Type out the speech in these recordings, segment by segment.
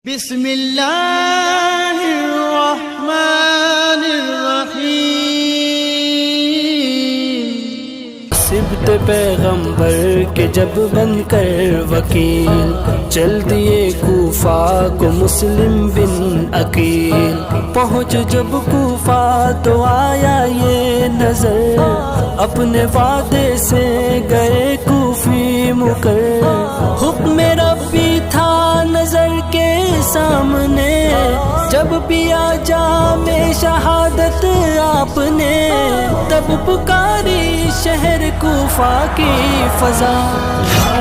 बिस्मिल्लाहिर्रहमानिर्रहीम। सिब्त पैगंबर के जब बनकर वकील चल दिए कूफा को मुस्लिम बिन अकील। पहुँच जब कूफा तो आया ये नजर, अपने वादे से गए कूफी मुकर। हुक्म रब्बी था नजर के सामने, जब पिया जामे शहादत आपने। तब पुकारी शहर कूफा की फजा,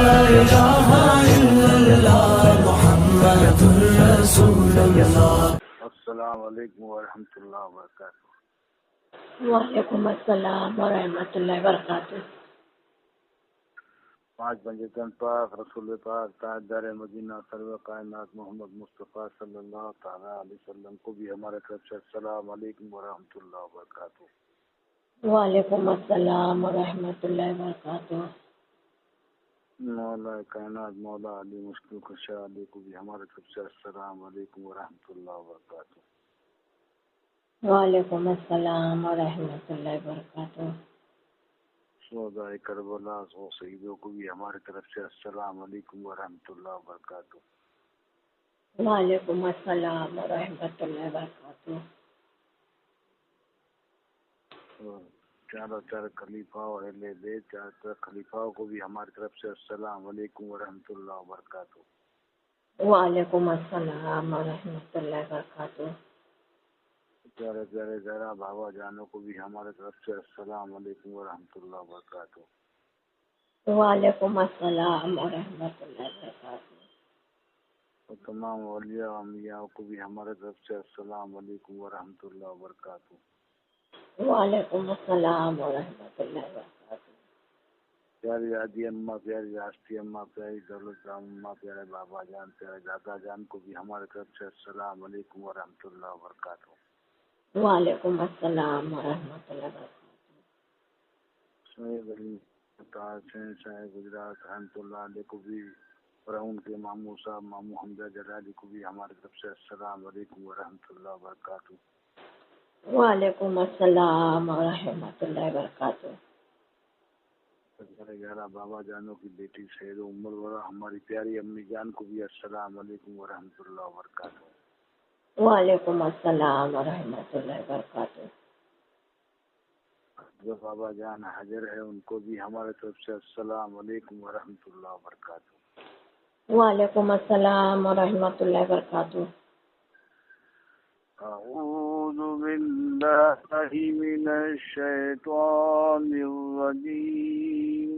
ला इलाहा इल्लल्लाह मुहम्मदुर रसूलुल्लाह। अस्सलाम वालेकुम वरहमतुल्लाहि वबरकातुहू। वालेकुम अस्सलाम वरहमतुल्लाहि वबरकातुहू। 5 पंजतन पाक रसूल पाक ताजदार मदीना सर्व कायनात मोहम्मद मुस्तफ़ा सल्लल्लाहु ताला अलैहि वसल्लम को भी हमारे तरफ से अस्सलाम वालेकुम वरहमतुल्लाहि वबरकातुहू। वालेकुम अस्सलाम वरहमतुल्लाहि वबरकातुहू। मौला कायनात मौला अली मुश्किल खुशा अली को भी हमारे तरफ से अस्सलाम वालेकुम वरहमतुल्लाहि वबरकातुहू। वालेकुम अस्सलाम वरहमतुल्लाहि वबरकातुहू। शोहदाए करबला और शहीदों को भी हमारे तरफ से अस्सलाम वालेकुम वरहमतुल्लाहि वबरकातुहू। वालेकुम अस्सलाम वरहमतुल्लाहि वबरकातुहू। चार खलीफा और अहले बैत 4 खलीफाओं को भी हमारी तरफ से अस्सलाम वालेकुम वरहमतुल्लाहि वबरकातुहू। वालेकुम अस्सलाम वरहमतुल्लाहि वबरकातुहू। प्यारे प्यारे जरा बाबा जानों को भी हमारे तरफ से अस्सलाम वालेकुम वरहमतुल्लाहि वबरकातुहू। वालेकुम अस्सलाम वरहमतुल्लाहि वबरकातुहू। और तमाम औलिया अम्बिया को भी हमारे तरफ से अस्सलाम वालेकुम वरहमतुल्लाहि वबरकातुहू। वालेकुम अस्सलाम वरहमतुल्लाहि वबरकातुहू। प्यारी आदि अम्मा, प्यारी राष्ट्रीय अम्मा, प्यारी दौलत राम अम्मा, प्यारे बाबा जान, प्यारे दादा जान को भी हमारे तरफ से अस्सलाम वालेकुम वरहमतुल्लाहि वबरकातुहू। वालेकुम अस्सलाम वरहमतुल्लाहि वबरकातुहू। गुजरात रहमतुल्लाह अलैह को भी और उनके मामू साहब मामू हमजा जलाली को भी हमारे तरफ से अस्सलाम वालेकुम वरहमतुल्लाहि वबरकातुहू। वालेकुम अस्सलाम वरहमतुल्लाहि वबरकातुहू। 11 बाबा जानों की बेटी सैयद उम्र वाला हमारी प्यारी अम्मी जान को भी अस्सलाम वालेकुम वरहमतुल्लाहि वबरकातुहू। वालेकुम अस्सलाम वरहमतुल्लाहि वबरकातुहू। जो बाबा जान हाजिर है उनको भी हमारे तरफ से अस्सलाम वालेकुम वरहमतुल्लाहि वबरकातुहू। वालेकुम अस्सलाम वरहमतुल्लाहि वबरकातुहू। अऊज़ु बिल्लाहि मिनश शैतानिर रजीम।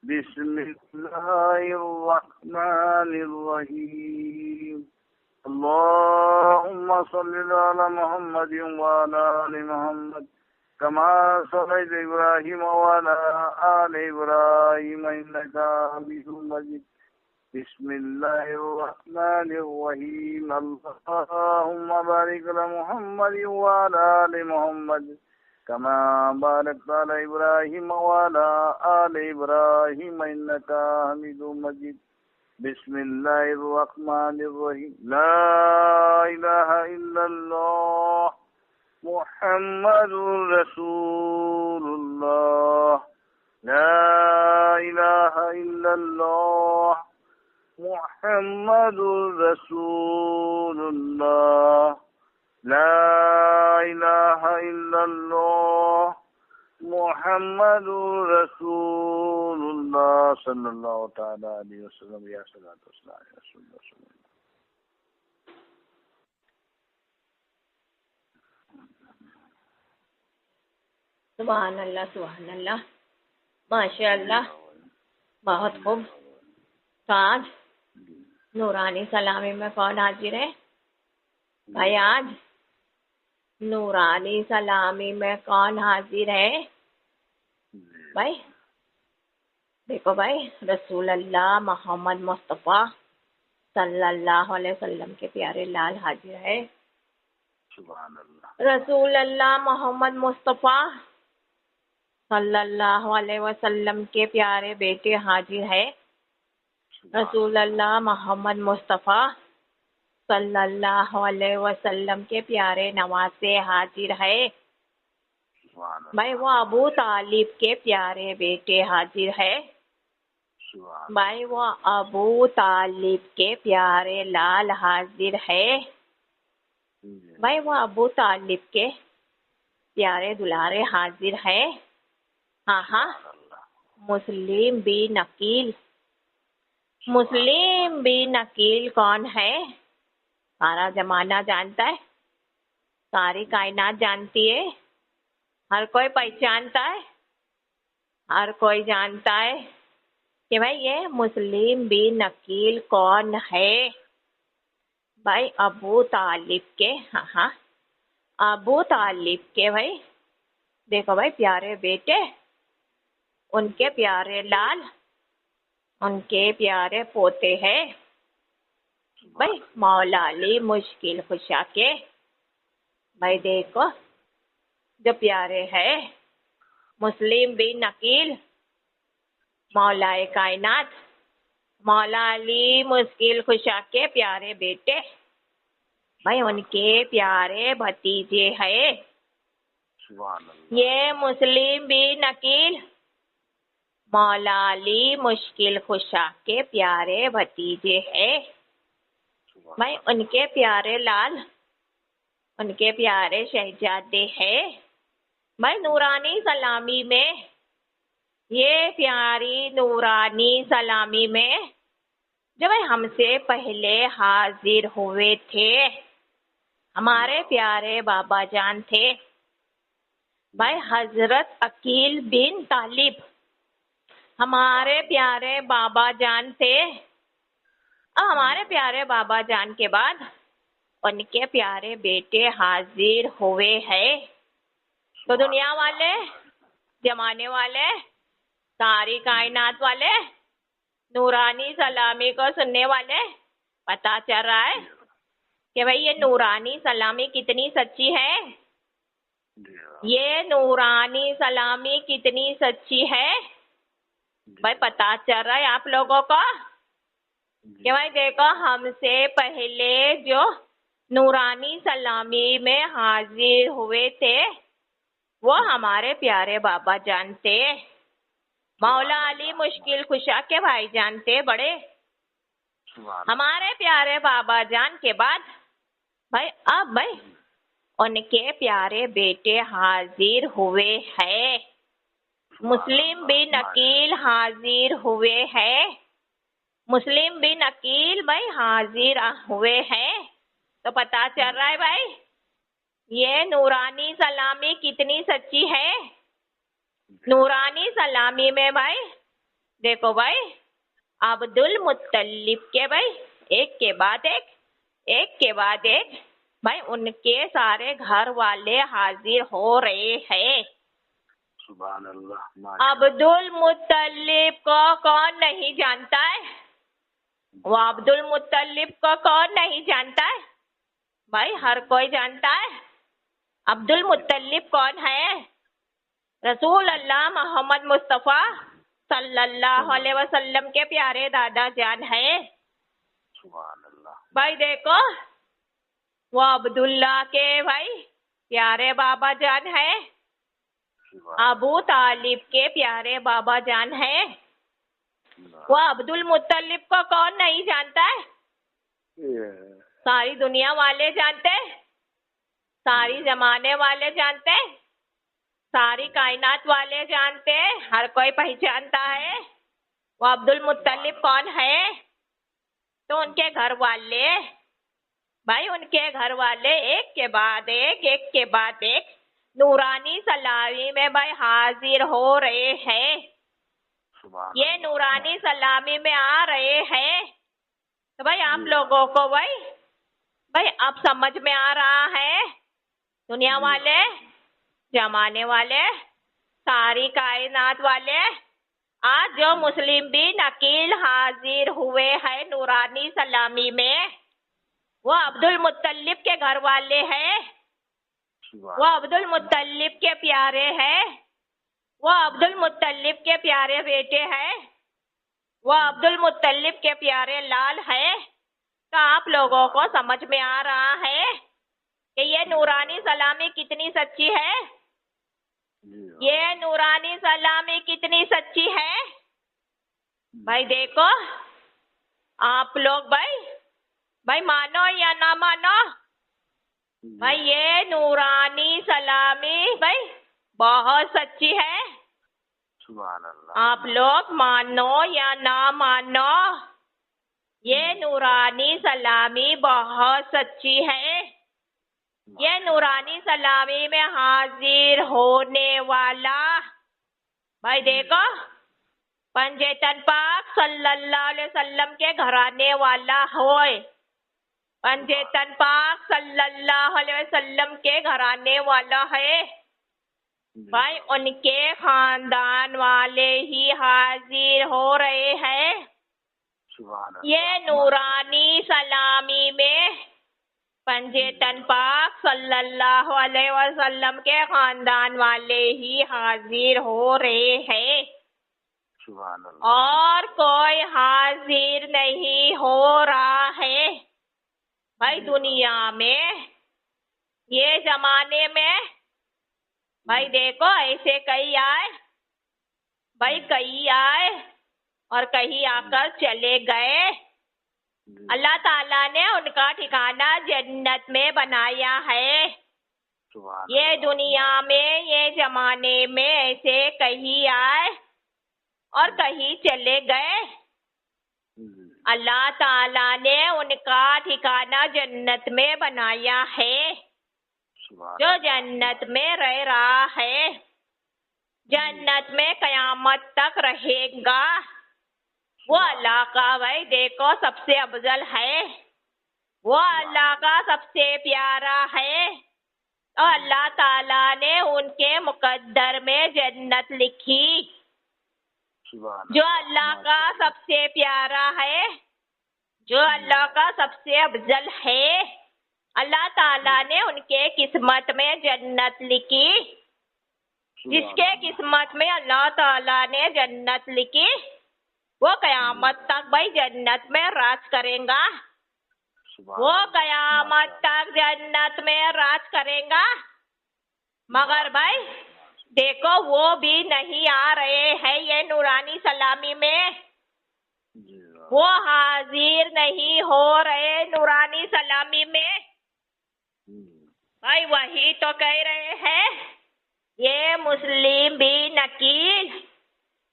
बिस्मिल्लाहिर रहमानिर रहीम। अल्लाहुम्मा सल्लि अला मुहम्मदिन व अला आलि मुहम्मद कमा सल्लैता इब्राहीम व अला आलि इब्राहीम इन्नका हमीदुम मजीद। बिस्मिल्लाहिर रहमानिर रहीम। अल्लाहुम्मा बारिक अला मुहम्मद व अला आलि मुहम्मद कमा बारकता अला इब्राहीम व अला आलि इब्राहीम इन्नका हमीदुम मजीद। बिस्मिल्लाहिर रहमानिर रहीम। ला इलाहा इल्लल्लाह मुहम्मदुर रसूलुल्लाह। ला इलाहा इल्लल्लाह मुहम्मदुर रसूलुल्लाह। ला इलाहा इल्लल्लाह मुहम्मदुर रसूलुल्लाह सल्लल्लाहु ताला अलैहि वसल्लम। या सलात वस्सलाम या रसूलुल्लाह। सुभान अल्लाह सुभान अल्लाह माशाअल्लाह। बहुत खूब। तो आज नूरानी सलामी में कौन हाजिर है भाई? आज नूरानी सलामी में कौन हाजिर है भाई? देखो भाई, रसूल अल्लाह मोहम्मद मुस्तफ़ा सल्लल्लाहु अलैहि वसल्लम के प्यारे लाल हाजिर है। सुभान अल्लाह। रसूल अल्लाह मोहम्मद मुस्तफ़ा सल्लल्लाहु अलैहि वसल्लम के प्यारे बेटे हाजिर है। रसूल अल्लाह मोहम्मद मुस्तफ़ा सल्लल्लाहु अलैहि वसल्लम के प्यारे नवासे हाजिर है। सुभान भाई वो अबू तालिब के प्यारे बेटे हाजिर है। सुभान भाई वो अबू तालिब के प्यारे लाल हाजिर है। जी, भाई वो अबू तालिब के प्यारे दुलारे हाजिर है। हाँ हाँ, अल्लाह मुस्लिम बिन अकील। मुस्लिम बिन अकील कौन है? सारा जमाना जानता है, सारी कायनात जानती है, हर कोई पहचानता है, हर कोई जानता है कि भाई ये मुस्लिम बिन अकील कौन है। भाई अबू तालिब के, हाँ हाँ, अबू तालिब के भाई देखो भाई प्यारे बेटे, उनके प्यारे लाल, उनके प्यारे पोते हैं भाई मौला अली मुश्किल खुशा के। भाई देखो जो प्यारे है मुस्लिम बिन अकील, मौलाए कायनात, मौला अली मुश्किल खुशा के प्यारे बेटे। भाई उनके प्यारे भतीजे हैं सुभान अल्लाह ये मुस्लिम बिन अकील, मौला अली मुश्किल खुशा के प्यारे भतीजे हैं। भाई उनके प्यारे लाल, उनके प्यारे शहजादे हैं। भाई नूरानी सलामी में, ये प्यारी नूरानी सलामी में जो भाई हमसे पहले हाजिर हुए थे, हमारे प्यारे बाबा जान थे भाई हजरत अकील बिन तालिब, हमारे प्यारे बाबा जान थे। अब हमारे प्यारे बाबा जान के बाद उनके प्यारे बेटे हाजिर हुए हैं। तो दुनिया वाले, जमाने वाले, सारी कायनात वाले, नूरानी सलामी को सुनने वाले, पता चल रहा है कि भाई ये नूरानी सलामी कितनी सच्ची है। ये नूरानी सलामी कितनी सच्ची है भाई पता चल रहा है आप लोगों को कि भाई देखो हमसे पहले जो नूरानी सलामी में हाजिर हुए थे वो हमारे प्यारे बाबा जानते, मौला अली मुश्किल खुशा के भाई जानते बड़े। हमारे प्यारे बाबा जान के बाद भाई अब भाई उनके प्यारे बेटे हाजिर हुए हैं। मुस्लिम बिन अकील हाजिर हुए हैं। मुस्लिम बिन अकील भाई हाजिर हुए हैं। तो पता चल रहा है भाई ये नूरानी सलामी कितनी सच्ची है। नूरानी सलामी में भाई देखो भाई अब्दुल मुत्तलिब के भाई एक के बाद एक के बाद एक भाई उनके सारे घर वाले हाजिर हो रहे हैं। सुभान अल्लाह। अब्दुल मुत्तलिब को कौन नहीं जानता है? वो अब्दुल मुत्तलिब को कौन नहीं जानता है? भाई हर कोई जानता है। अब्दुल मुत्तलिब कौन है? रसूल अल्लाह मोहम्मद मुस्तफ़ा सल्लल्लाहु अलैहि वसल्लम के प्यारे दादा जान है। सुभान अल्लाह। भाई देखो वो अब्दुल्ला के भाई प्यारे बाबा जान है। अबू तालिब के प्यारे बाबा जान है। वो अब्दुल मुत्तलिब को कौन नहीं जानता है? सारी दुनिया वाले जानते, सारी जमाने वाले जानते, सारी कायनात वाले जानते, हर कोई पहचानता है वो अब्दुल मुत्तलिब कौन है। तो उनके घर वाले भाई उनके घर वाले एक के बाद एक के बाद एक नूरानी सलामी में भाई हाजिर हो रहे हैं। ये नूरानी सलामी में आ रहे हैं। तो भाई आप लोगों को भाई अब समझ में आ रहा है दुनिया वाले, जमाने वाले, सारी कायनात वाले, आज जो मुस्लिम बिन अकील हाजिर हुए हैं नूरानी सलामी में वो अब्दुल मुत्तलिब के घर वाले हैं। वो अब्दुल मुत्तलिब के प्यारे हैं। वो अब्दुल मुत्तलिब के प्यारे बेटे हैं। वो अब्दुल मुत्तलिब के प्यारे लाल हैं। तो आप लोगों को समझ में आ रहा है कि ये नूरानी सलामी कितनी सच्ची है? ये नूरानी सलामी कितनी सच्ची है? भाई देखो, आप लोग भाई मानो या ना मानो, भाई ये नूरानी सलामी भाई बहुत सच्ची है। सुभान अल्लाह। आप लोग मानो या ना मानो, ये नूरानी सलामी बहुत सच्ची है। ये नूरानी सलामी में हाजिर होने वाला भाई देखो, पंजेतन पाक सल्लल्लाहु अलैहि वसल्लम के घराने वाला होए। पंजेतन पाक सल्लल्लाहु अलैहि वसल्लम के घराने वाला है भाई, उनके खानदान वाले ही हाजिर हो रहे हैं। ये नूरानी सलामी में पंजेतन पाक सल्लल्लाहु अलैहि वसल्लम के खानदान वाले ही हाजिर हो रहे हैं और कोई हाजिर नहीं हो रहा है भाई दुनिया में। ये जमाने में भाई देखो, ऐसे कई आए भाई, कई आए और कहीं आकर चले गए। अल्लाह ताला ने उनका ठिकाना जन्नत में बनाया है। ये दुनिया में, ये जमाने में ऐसे कहीं आए और कहीं चले गए। अल्लाह ताला ने उनका ठिकाना जन्नत में बनाया है, जो जन्नत में रह रहा है, जन्नत में कयामत तक रहेगा। वो अल्लाह का भाई देखो सबसे अफजल है, वो अल्लाह का सबसे प्यारा है। और अल्लाह ताला ने उनके मुकद्दर में जन्नत लिखी। जो अल्लाह का सबसे प्यारा है, जो अल्लाह का सबसे अफजल है, अल्लाह ताला ने उनके किस्मत में जन्नत लिखी। जिसके किस्मत में अल्लाह ताला ने जन्नत लिखी, वो कयामत तक भाई जन्नत में राज करेगा। वो कयामत तक जन्नत में राज करेगा। मगर भाई देखो, वो भी नहीं आ रहे हैं ये नूरानी सलामी में, वो हाजिर नहीं हो रहे नूरानी सलामी में। भाई वही तो कह रहे हैं ये मुस्लिम भी नकील,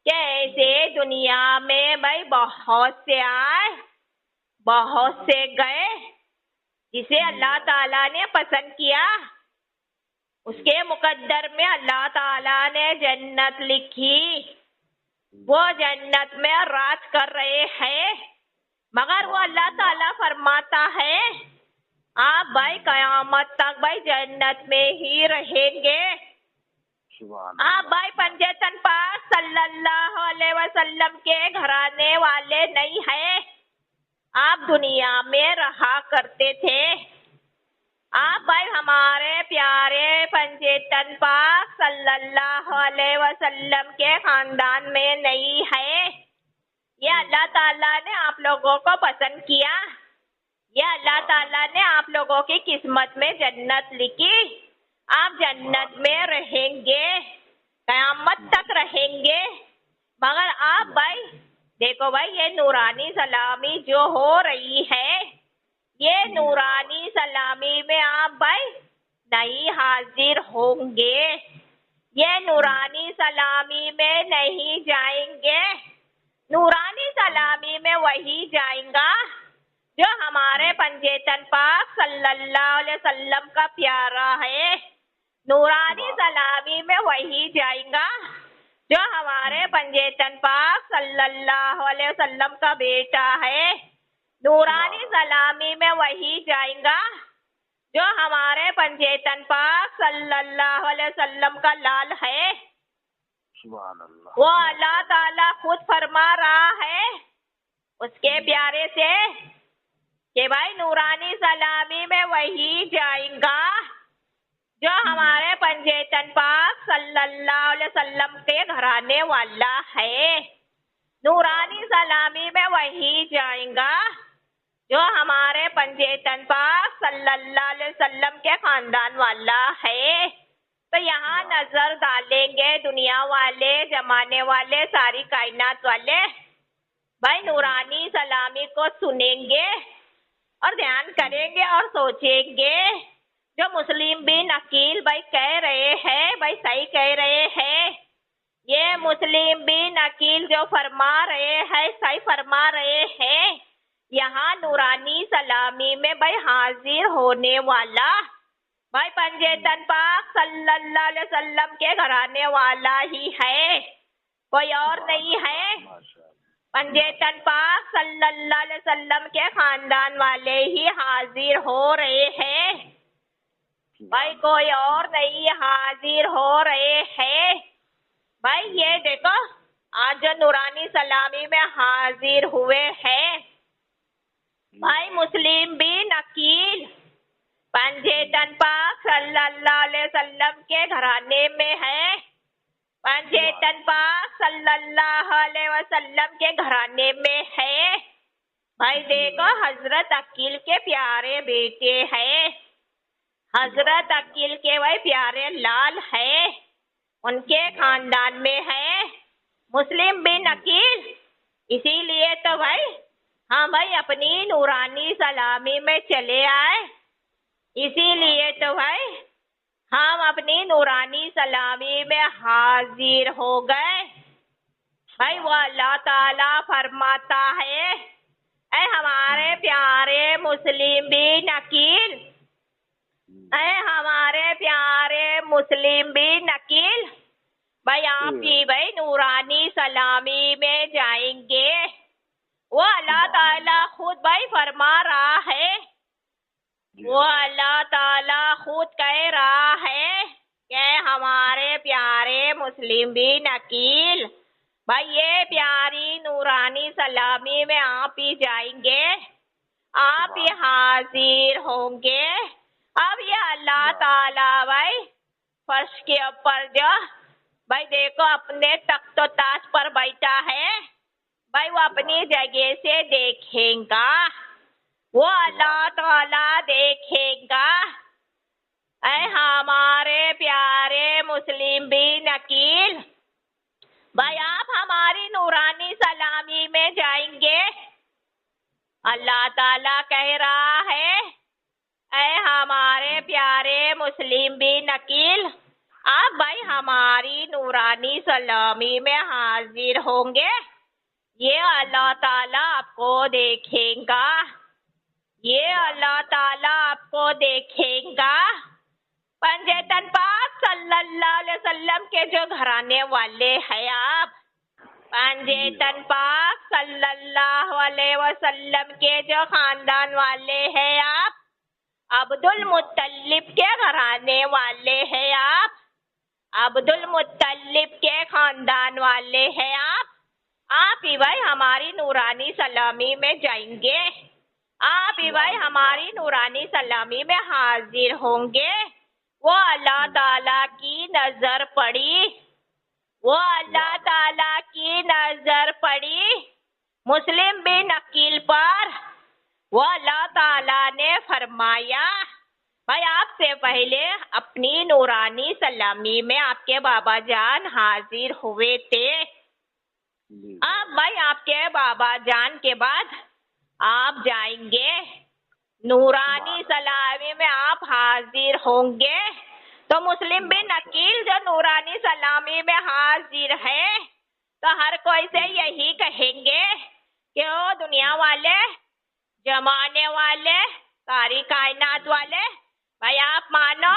कैसे दुनिया में भाई बहुत से आए, बहुत से गए। जिसे अल्लाह ताला ने पसंद किया, उसके मुकद्दर में अल्लाह ताला ने जन्नत लिखी। वो जन्नत में राज कर रहे हैं। मगर वो अल्लाह ताला फरमाता है, आप भाई कयामत तक भाई जन्नत में ही रहेंगे। आप भाई पंजेतन पाक सल्लल्लाहु अलैहि वसल्लम के घराने वाले नहीं है। आप दुनिया में रहा करते थे। आप भाई हमारे प्यारे पंजेतन पाक सल्लल्लाहु अलैहि वसल्लम के खानदान में नहीं है। ये अल्लाह ताला ने आप लोगों को पसंद किया। ये अल्लाह ताला ने आप लोगों की किस्मत में जन्नत लिखी। आप जन्नत में रहेंगे, कयामत तक रहेंगे। मगर आप भाई देखो भाई, ये नूरानी सलामी जो हो रही है, ये नूरानी सलामी में आप भाई नहीं हाजिर होंगे। ये नूरानी सलामी में नहीं जाएंगे। नूरानी सलामी में वही जाएगा जो हमारे पंजेतन पाक सल्लल्लाहु अलैहि वसल्लम का प्यारा है। नूरानी सलामी में वही जाएगा जो हमारे पंजेतन पाक सल्लल्लाहु अलैहि वसल्लम का बेटा है। नूरानी सलामी में वही जाएगा जो हमारे पंजेतन पाक सल्लल्लाहु अलैहि वसल्लम का लाल है। वो अल्लाह ताला खुद फरमा रहा है उसके प्यारे से कि भाई नूरानी सलामी में वही जाएगा जो हमारे पंजेतन पाक सल्लल्लाहु अलैहि वसल्लम के घराने वाला है। नूरानी सलामी में वही जाएगा जो हमारे पंजेतन पाक सल्लल्लाहु अलैहि वसल्लम के खानदान वाला है। तो यहाँ नजर डालेंगे दुनिया वाले, जमाने वाले, सारी कायनात वाले, भाई नूरानी सलामी को सुनेंगे और ध्यान करेंगे और सोचेंगे जो मुस्लिम बिन अकील भाई कह रहे हैं, भाई सही कह रहे हैं। ये मुस्लिम बिन अकील जो फरमा रहे हैं, सही फरमा रहे हैं। यहाँ नूरानी सलामी में भाई हाजिर होने वाला भाई पंजेतन पाक सल्लल्लाहु अलैहि वसल्लम के घराने वाला ही है, कोई और नहीं है। पंजेतन पाक सल्लल्लाहु अलैहि वसल्लम के खानदान वाले ही हाजिर हो रहे हैं भाई, कोई और नहीं हाजिर हो रहे हैं भाई। ये देखो आज जो नूरानी सलामी में हाजिर हुए हैं भाई मुस्लिम बिन अकील पंजेतन पाक सल्लल्लाहु अलैहि वसल्लम के घराने में है। पंजेतन पाक सल्लल्लाहु अलैहि वसल्लम के घराने में है भाई। देखो हजरत अकील के प्यारे बेटे हैं, हजरत अकील के भाई प्यारे लाल है, उनके खानदान में है मुस्लिम बिन अकील। इसीलिए तो भाई हम भाई अपनी नूरानी सलामी में चले आए, इसीलिए तो भाई हम अपनी नूरानी सलामी में हाजिर हो गए भाई। वो अल्लाह ताला फरमाता है, ऐ हमारे प्यारे मुस्लिम बिन अकील, ऐ हमारे प्यारे मुस्लिम बिन अकील, भाई आप ही भाई नूरानी सलामी में जाएंगे। वो अल्लाह ताला खुद भाई फरमा रहा है, वो अल्लाह ताला खुद कह रहा है कि हमारे प्यारे मुस्लिम बिन अकील भाई ये प्यारी नूरानी सलामी में आप ही जाएंगे, आप ही हाजिर होंगे। अब ये अल्लाह ताला भाई फर्श के ऊपर जो भाई देखो अपने तख्त ताज पर बैठा है भाई, वो अपनी जगह से देखेगा, वो अल्लाह ताला देखेगा। ऐ हमारे प्यारे मुस्लिम बिन अकील भाई आप हमारी नूरानी सलामी में जाएंगे। अल्लाह ताला कह रहा है, ऐ हमारे प्यारे मुस्लिम बिन अकील आप भाई हमारी नूरानी सलामी में हाजिर होंगे। ये अल्लाह ताला आपको देखेगा, ये अल्लाह ताला आपको देखेगा। पंजेतन पाक सल्लल्लाहु अलैहि वसल्लम के जो घराने वाले हैं आप, पंजेतन पाक सल्लल्लाहु अलैहि वसल्लम के जो खानदान वाले हैं आप, अब्दुल मुत्तलिब के घराने वाले हैं आप, अब्दुल मुत्तलिब के खानदान वाले हैं आप ही भाई हमारी नूरानी सलामी में जाएंगे, आप ही भाई हमारी नूरानी सलामी में हाजिर होंगे। वो अल्लाह ताला की नजर पड़ी, वो अल्लाह ताला की नजर पड़ी मुस्लिम बिन अकील पर। वो अल्लाह ताला ने फरमाया भाई आपसे पहले अपनी नूरानी सलामी में आपके बाबा जान हाजिर हुए थे, अब भाई आपके बाबा जान के बाद आप जाएंगे नूरानी सलामी में आप हाजिर होंगे। तो मुस्लिम बिन अकील जो नूरानी सलामी में हाजिर है तो हर कोई से यही कहेंगे कि ओ दुनिया वाले, जमाने वाले, सारी कायनात वाले, भाई आप मानो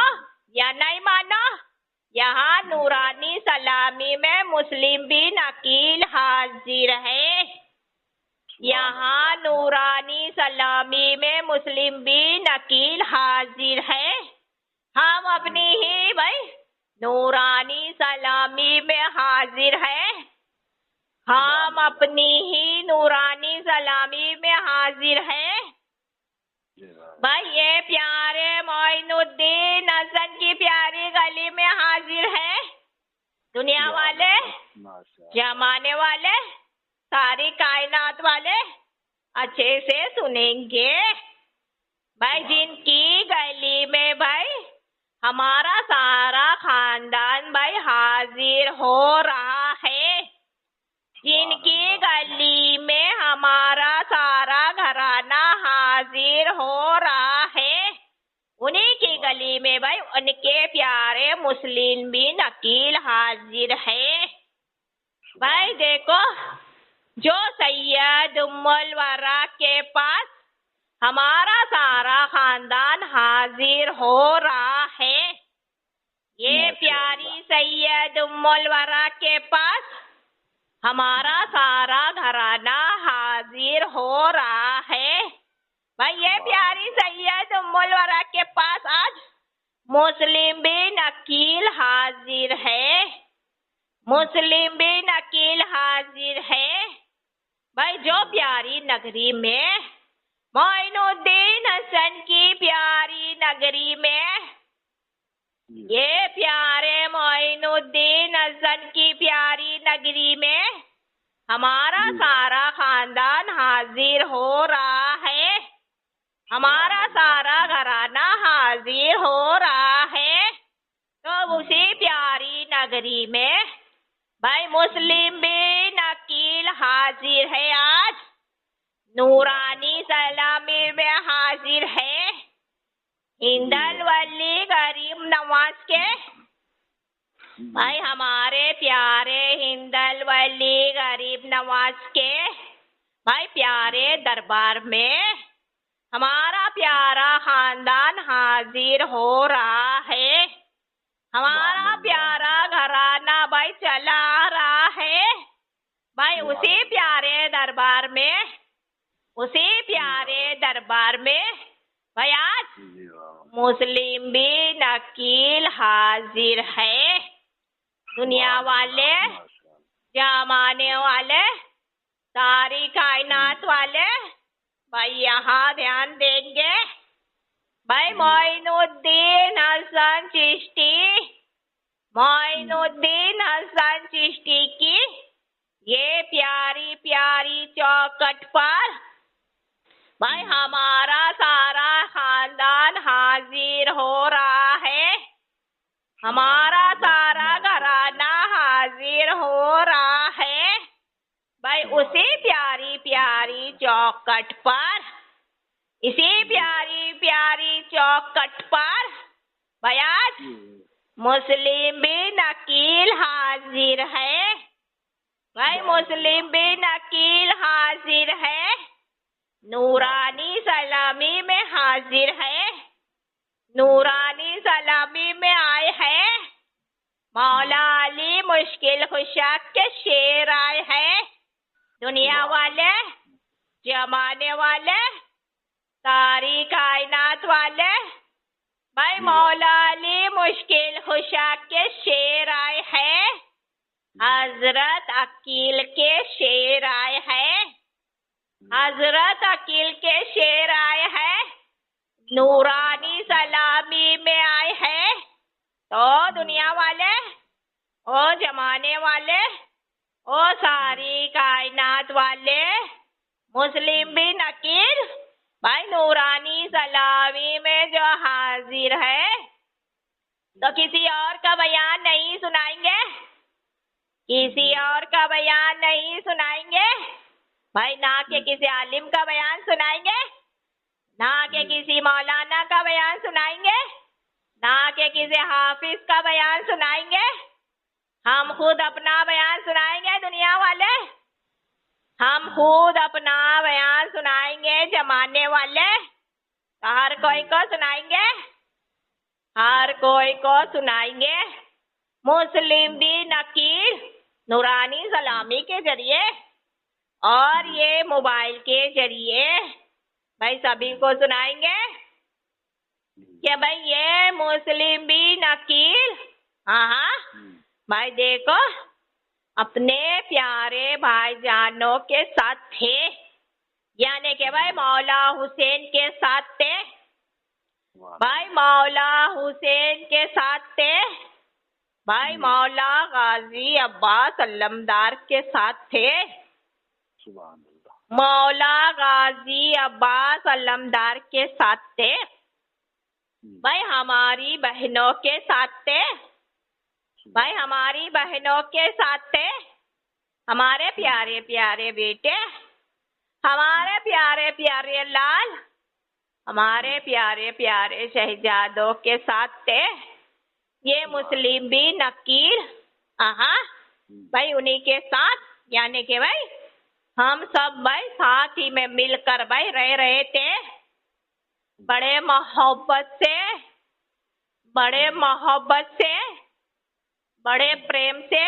या नहीं मानो, यहाँ नूरानी सलामी में मुस्लिम बिन अकील हाजिर है, यहाँ नूरानी सलामी में मुस्लिम बिन अकील हाजिर है। हम अपनी ही भाई नूरानी सलामी में हाजिर है, हम अपनी ही नूरानी सलामी में हाजिर है भाई। ये प्यारे मोइनुद्दीन हसन की प्यारी गली में हाजिर है, दुनिया वाले, जमाने वाले, सारी कायनात वाले, अच्छे से सुनेंगे भाई। जिनकी गली में भाई हमारा सारा खानदान भाई हाजिर हो रहा है, जिनकी गली में हमारा सारा घराना हाजिर हो रहा है, उन्हीं की गली में भाई उनके प्यारे मुस्लिम भी नकील हाजिर है भाई। देखो, जो सैयद उम्मुल वरा के पास हमारा सारा खानदान हाजिर हो रहा है, ये प्यारी सैयद उम्मुल वरा के पास हमारा सारा घराना हाजिर हो रहा है भाई। ये प्यारी सैयद उम्मुल वरा के पास आज मुस्लिम भी नकील हाजिर है, मुस्लिम भी नकील हाजिर है भाई। जो प्यारी नगरी में मोइनुद्दीन हसन की प्यारी नगरी में, ये प्यारे मोइनुद्दीन हसन की प्यारी नगरी में हमारा सारा खानदान हाजिर हो रहा है, हमारा सारा घराना हाजिर हो रहा है। तो उसी प्यारी नगरी में भाई मुस्लिम भी नकील हाजिर है, आज नूरानी सलामी में हाजिर है। हिंदल वली गरीब नवाज के भाई हमारे प्यारे हिंदल वली गरीब नवाज के भाई प्यारे दरबार में हमारा प्यारा खानदान हाजिर हो रहा है, हमारा प्यारा घराना भाई चला रहा है भाई। उसी प्यारे दरबार में, उसी प्यारे दरबार में भाई आज मुस्लिम भी नकील हाजिर है। दुनिया वाले, जमाने वाले, सारी कायनात वाले भाई यहाँ ध्यान देंगे भाई। मोइनुद्दीन हसन चिश्ती, मोइनुद्दीन हसन चिश्ती की ये प्यारी प्यारी चौखट पर भाई हमारा सारा खानदान हाजिर हो रहा है, हमारा सारा घराना हाजिर हो रहा है भाई। उसी प्यारी प्यारी चौखट पर, इसी प्यारी प्यारी चौखट पर भाई आज मुस्लिम भी नकील हाजिर है भाई, मुस्लिम भी नकील हाजिर है। नूरानी सलामी में हाजिर है, नूरानी सलामी में आए हैं। मौला अली मुश्किल खुशाक के शेर आए हैं। दुनिया वाले, जमाने वाले, सारी कायनात वाले भाई मौला अली मुश्किल खुशाक के शेर आए हैं। हजरत अकील के शेर आए हैं, हजरत अकील के शेर आए हैं। नूरानी सलामी में आए हैं। तो दुनिया वाले, ओ जमाने वाले, ओ सारी कायनात वाले, मुस्लिम भी नकील भाई नूरानी सलामी में जो हाजिर है, तो किसी और का बयान नहीं सुनाएंगे, किसी और का बयान नहीं सुनाएंगे भाई। ना के किसी आलिम का बयान सुनाएंगे, ना के किसी मौलाना का बयान सुनाएंगे, ना के किसी हाफिज का बयान सुनाएंगे। हम खुद अपना बयान सुनाएंगे दुनिया वाले, हम खुद अपना बयान सुनाएंगे जमाने वाले। तो हर कोई को सुनाएंगे, हर कोई को सुनाएंगे। मुस्लिम भी नकील नूरानी सलामी के जरिए और ये मोबाइल के जरिए भाई सभी को सुनाएंगे कि भाई ये मुस्लिम भी नकील, हाँ भाई देखो अपने प्यारे भाईजानों के साथ थे, यानी कि भाई मौला हुसैन के साथ थे, भाई मौला हुसैन के साथ थे, भाई मौला गाजी अब्बास अल्लमदार के साथ थे। मौला गाजी अब्बास अलमदार के साथ थे भाई, हमारी बहनों के साथ थे भाई, हमारी बहनों के साथ थे, हमारे प्यारे प्यारे बेटे, हमारे प्यारे प्यारे लाल, हमारे प्यारे प्यारे शहजादों के साथ थे। ये मुस्लिम भी नकील भाई उन्हीं के साथ, यानी कि भाई हम सब भाई साथ ही में मिलकर भाई रह रहे थे, बड़े मोहब्बत से, बड़े मोहब्बत से, बड़े प्रेम से,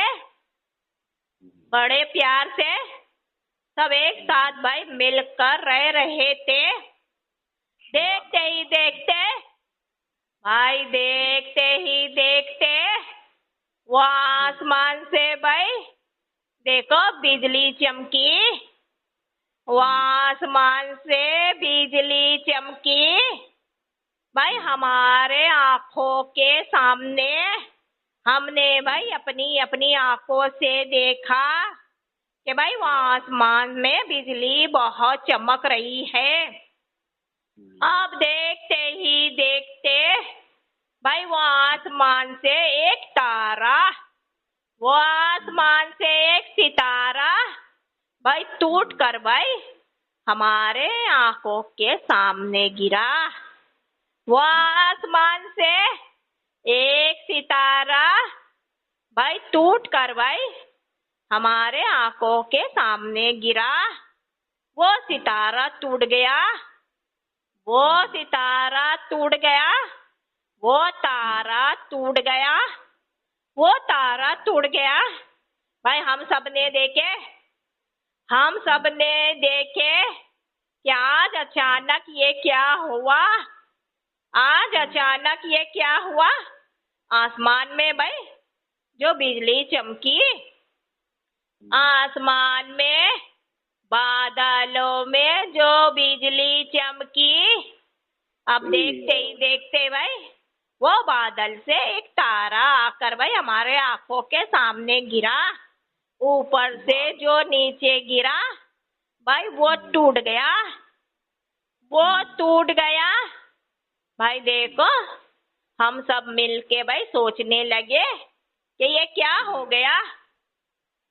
बड़े प्यार से सब एक साथ भाई मिलकर रह रहे थे। देखते ही देखते भाई, देखते ही देखते वो आसमान से भाई देखो बिजली चमकी, वो आसमान से बिजली चमकी भाई, हमारे आंखों के सामने हमने भाई अपनी अपनी आंखों से देखा कि भाई वो आसमान में बिजली बहुत चमक रही है। अब देखते ही देखते भाई वो आसमान से एक तारा, वो आसमान से एक सितारा भाई टूट कर भाई हमारे आंखों के सामने गिरा। वो आसमान से एक सितारा भाई टूट कर भाई हमारे आंखों के सामने गिरा। वो सितारा टूट गया, वो सितारा टूट गया, वो तारा टूट गया, वो तारा टूट गया भाई। हम सब ने देखे, हम सब ने देखे कि आज अचानक ये क्या हुआ, आज अचानक ये क्या हुआ। आसमान में भाई जो बिजली चमकी, आसमान में बादलों में जो बिजली चमकी, अब देखते ही देखते भाई वो बादल से एक तारा आकर भाई हमारे आंखों के सामने गिरा। ऊपर से जो नीचे गिरा भाई वो टूट गया, वो टूट गया भाई। देखो हम सब मिलके भाई सोचने लगे कि ये क्या हो गया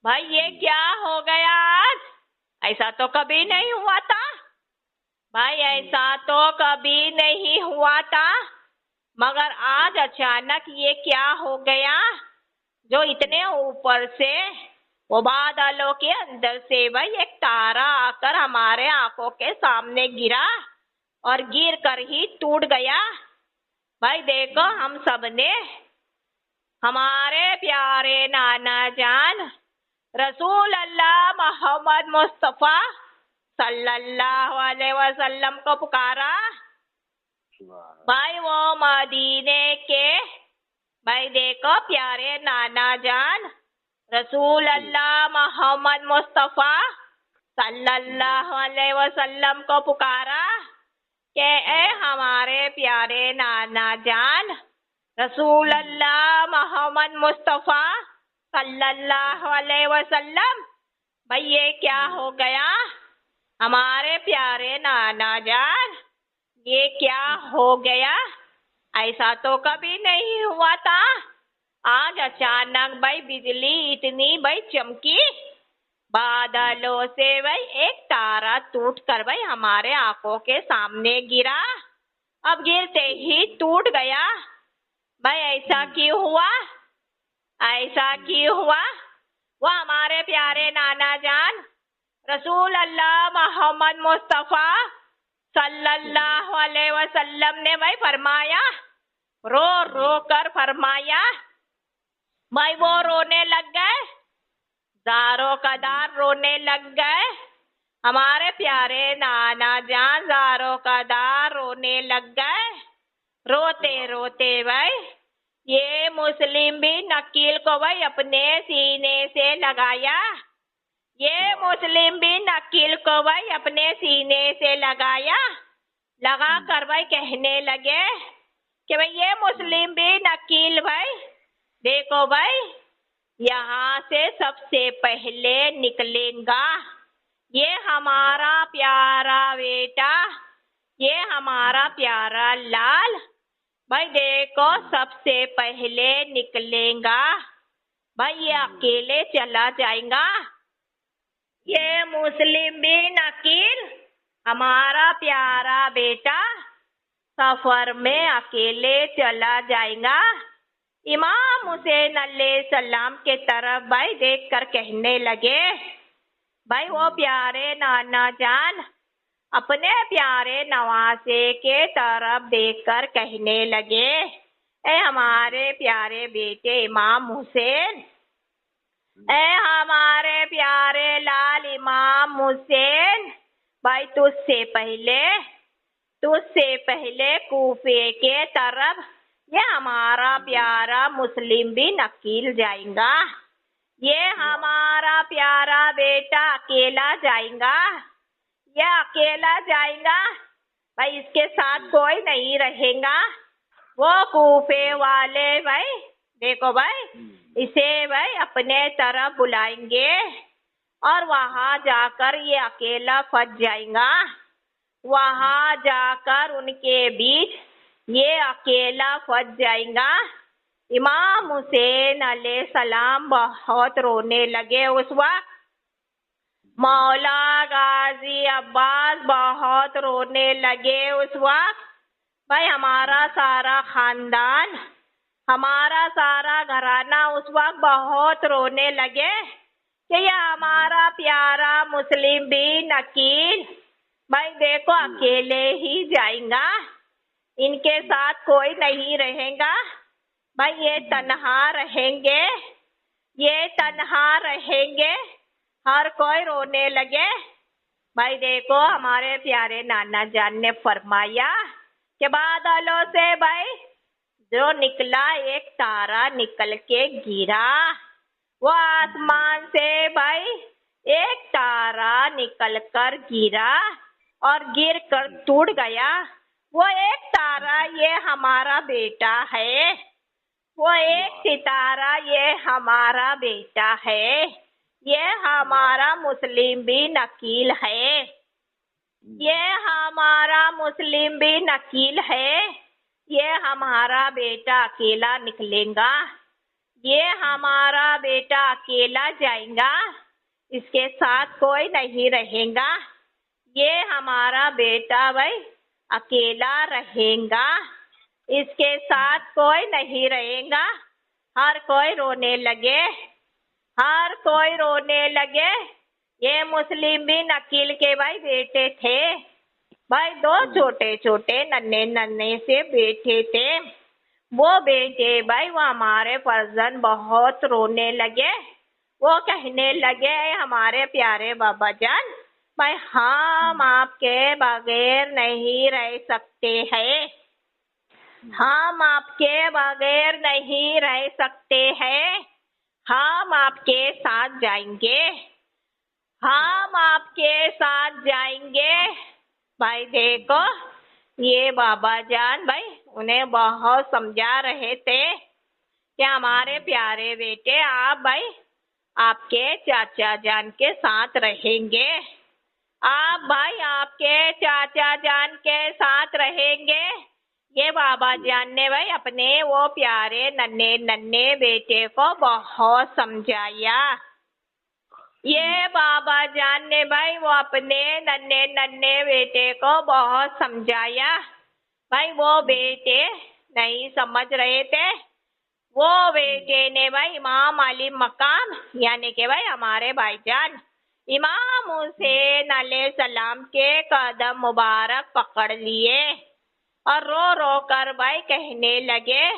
भाई, ये क्या हो गया आज, ऐसा तो कभी नहीं हुआ था भाई, ऐसा तो कभी नहीं हुआ था, मगर आज अचानक ये क्या हो गया जो इतने ऊपर से वो बादलों के अंदर से भाई एक तारा आकर हमारे आंखों के सामने गिरा और गिर कर ही टूट गया भाई। देखो हम सब ने हमारे प्यारे नाना जान रसूल अल्लाह मोहम्मद मुस्तफा सल्लल्लाहु अलैहि वसल्लम को पुकारा भाई। वो मदीने के भाई देखो प्यारे नाना जान रसूल अल्लाह मोहम्मद मुस्तफा सल्लल्लाहु अलैहि वसल्लम को पुकारा कि ए हमारे प्यारे नाना जान रसूल अल्लाह मोहम्मद मुस्तफा सल्लल्लाहु अलैहि वसल्लम, भाई ये क्या हो गया हमारे प्यारे नाना जान, ये क्या हो गया, ऐसा तो कभी नहीं हुआ था। आज अचानक भाई बिजली इतनी भाई चमकी, बादलों से भाई एक तारा टूट कर भाई हमारे आंखों के सामने गिरा, अब गिरते ही टूट गया भाई। ऐसा क्यों हुआ, ऐसा क्यों हुआ। वो हमारे प्यारे नाना जान रसूल अल्लाह मोहम्मद मुस्तफा सल्लल्लाहु अलैहि वसल्लम ने भाई फरमाया, रो रो कर फरमाया भाई, वो रोने लग गए, ज़ारो कदार रोने लग गए। हमारे प्यारे नाना जान ज़ारो कदार रोने लग गए। रोते रोते भाई ये मुस्लिम भी नकील को भाई अपने सीने से लगाया, ये मुस्लिम भी नकील को भाई अपने सीने से लगाया, लगा कर भाई कहने लगे कि भाई ये मुस्लिम भी नकील भाई देखो भाई यहाँ से सबसे पहले निकलेगा, ये हमारा प्यारा बेटा, ये हमारा प्यारा लाल। भाई देखो सबसे पहले निकलेगा, भाई ये अकेले चला जाएगा। ये मुस्लिम बिन अकील हमारा प्यारा बेटा सफर में अकेले चला जाएगा। इमाम हुसैन अलैहिस्सलाम के तरफ भाई देखकर कहने लगे, भाई वो प्यारे नाना जान अपने प्यारे नवासे के तरफ देखकर कहने लगे, ए हमारे प्यारे बेटे इमाम हुसैन, ए हमारे प्यारे लाल इमाम हुसैन, भाई तुझसे पहले कूफे के तरफ ये हमारा प्यारा मुस्लिम बिन अकील जाएगा। ये हमारा प्यारा बेटा अकेला जाएगा, ये अकेला जाएगा। भाई इसके साथ कोई नहीं रहेगा। वो कूफे वाले भाई देखो भाई इसे भाई अपने तरफ बुलाएंगे और वहां जाकर ये अकेला फंस जाएगा। वहां जाकर उनके बीच ये अकेला फंस जाएगा। इमाम हुसैन अलैहिस्सलाम बहुत रोने लगे उस वक्त। मौला गाजी अब्बास बहुत रोने लगे उस वक्त। भाई हमारा सारा खानदान, हमारा सारा घराना उस वक्त बहुत रोने लगे कि ये हमारा प्यारा मुस्लिम बिन अकील भाई देखो अकेले ही जाएगा, इनके साथ कोई नहीं रहेगा। भाई ये तन्हा रहेंगे, ये तन्हा रहेंगे। हर कोई रोने लगे। भाई देखो हमारे प्यारे नाना जान ने फरमाया कि बादलों से भाई जो निकला एक तारा निकल के गिरा। वो आसमान से भाई एक तारा निकल कर गिरा और गिर कर टूट गया। वो एक तारा ये हमारा बेटा है, वो एक सितारा ये हमारा बेटा है, ये हमारा मुस्लिम बिन अकील है, ये हमारा मुस्लिम बिन अकील है। ये हमारा बेटा अकेला निकलेगा, ये हमारा बेटा अकेला जाएगा, इसके साथ कोई नहीं रहेगा। ये हमारा बेटा भाई अकेला रहेगा, इसके साथ कोई नहीं रहेगा। हर कोई रोने लगे, हर कोई रोने लगे। ये मुस्लिम बिन अकील के भाई बेटे थे, भाई दो छोटे छोटे नन्हे नन्हे से बेटे थे। वो बेटे भाई वो हमारे फर्जंद बहुत रोने लगे। वो कहने लगे हमारे प्यारे बाबा जान, भाई हम आपके बगैर नहीं रह सकते हैं, हम आपके बगैर नहीं रह सकते हैं, हम आपके साथ जाएंगे, हम आपके साथ जाएंगे। भाई देखो ये बाबा जान भाई उन्हें बहुत समझा रहे थे कि हमारे प्यारे बेटे आप भाई आपके चाचा जान के साथ रहेंगे, आप भाई आपके चाचा जान के साथ रहेंगे। ये बाबा जान ने भाई अपने वो प्यारे नन्हे नन्हे बेटे को बहुत समझाया। ये बाबा जान ने भाई वो अपने नन्हे नन्हे बेटे को बहुत समझाया। भाई वो बेटे नहीं समझ रहे थे। वो बेटे ने भाई इमाम अली मकाम यानी कि भाई हमारे भाईजान इमाम हुसैन अलैहिस्सलाम के कदम मुबारक पकड़ लिए और रो रो कर भाई कहने लगे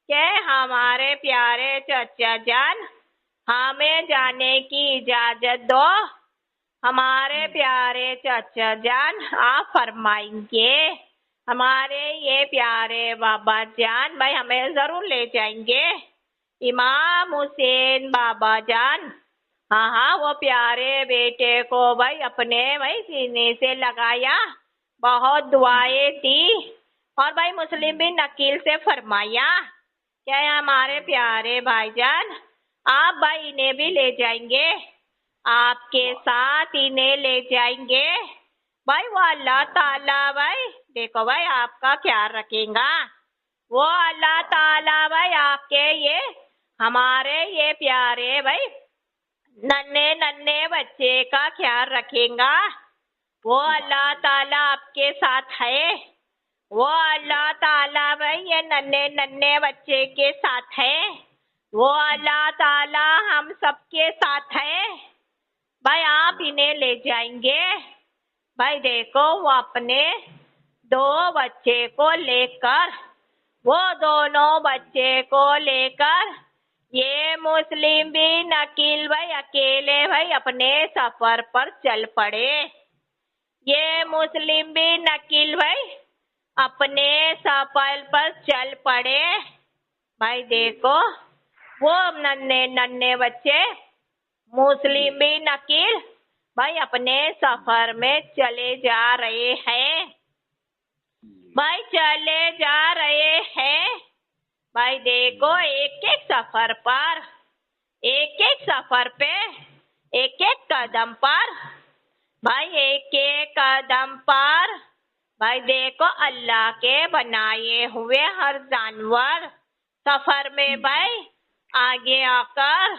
कि हमारे प्यारे चाचा जान हमें जाने की इजाजत दो, हमारे प्यारे चाचा जान आप फरमाएंगे, हमारे ये प्यारे बाबा जान भाई हमें जरूर ले जाएंगे। इमाम हुसैन बाबा जान हाँ वो प्यारे बेटे को भाई अपने भाई सीने से लगाया, बहुत दुआएं दी और भाई मुस्लिम बिन अकील से फरमाया क्या हमारे प्यारे भाईजान आप भाई इन्हें भी ले जाएंगे, आपके साथ इन्हें ले जाएंगे भाई। वो अल्लाह ताला भाई देखो भाई आपका ख्याल रखेगा। वो अल्लाह ताला भाई आपके ये हमारे ये प्यारे भाई नन्हे नन्हे बच्चे का ख्याल रखेगा। वो अल्लाह ताला आपके साथ है। वो अल्लाह ताला भाई ये नन्हे नन्हे बच्चे के साथ है। वो अल्लाह ताला हम सबके साथ है भाई। आप इन्हें ले जाएंगे भाई। देखो वो अपने 2 बच्चे को लेकर, वो दोनों बच्चे को लेकर ये मुस्लिम बिन अकील भाई अकेले भाई अपने सफर पर चल पड़े। ये मुस्लिम बिन अकील भाई अपने सफर पर चल पड़े भाई। देखो वो नन्हे नन्हे बच्चे मुस्लिम बिन अकील भाई अपने सफर में चले जा रहे हैं भाई। चले जा रहे हैं भाई। देखो एक एक सफर पर, एक एक सफर पे, एक एक कदम पर भाई, एक एक कदम पर भाई देखो अल्लाह के बनाए हुए हर जानवर सफर में भाई आगे आकर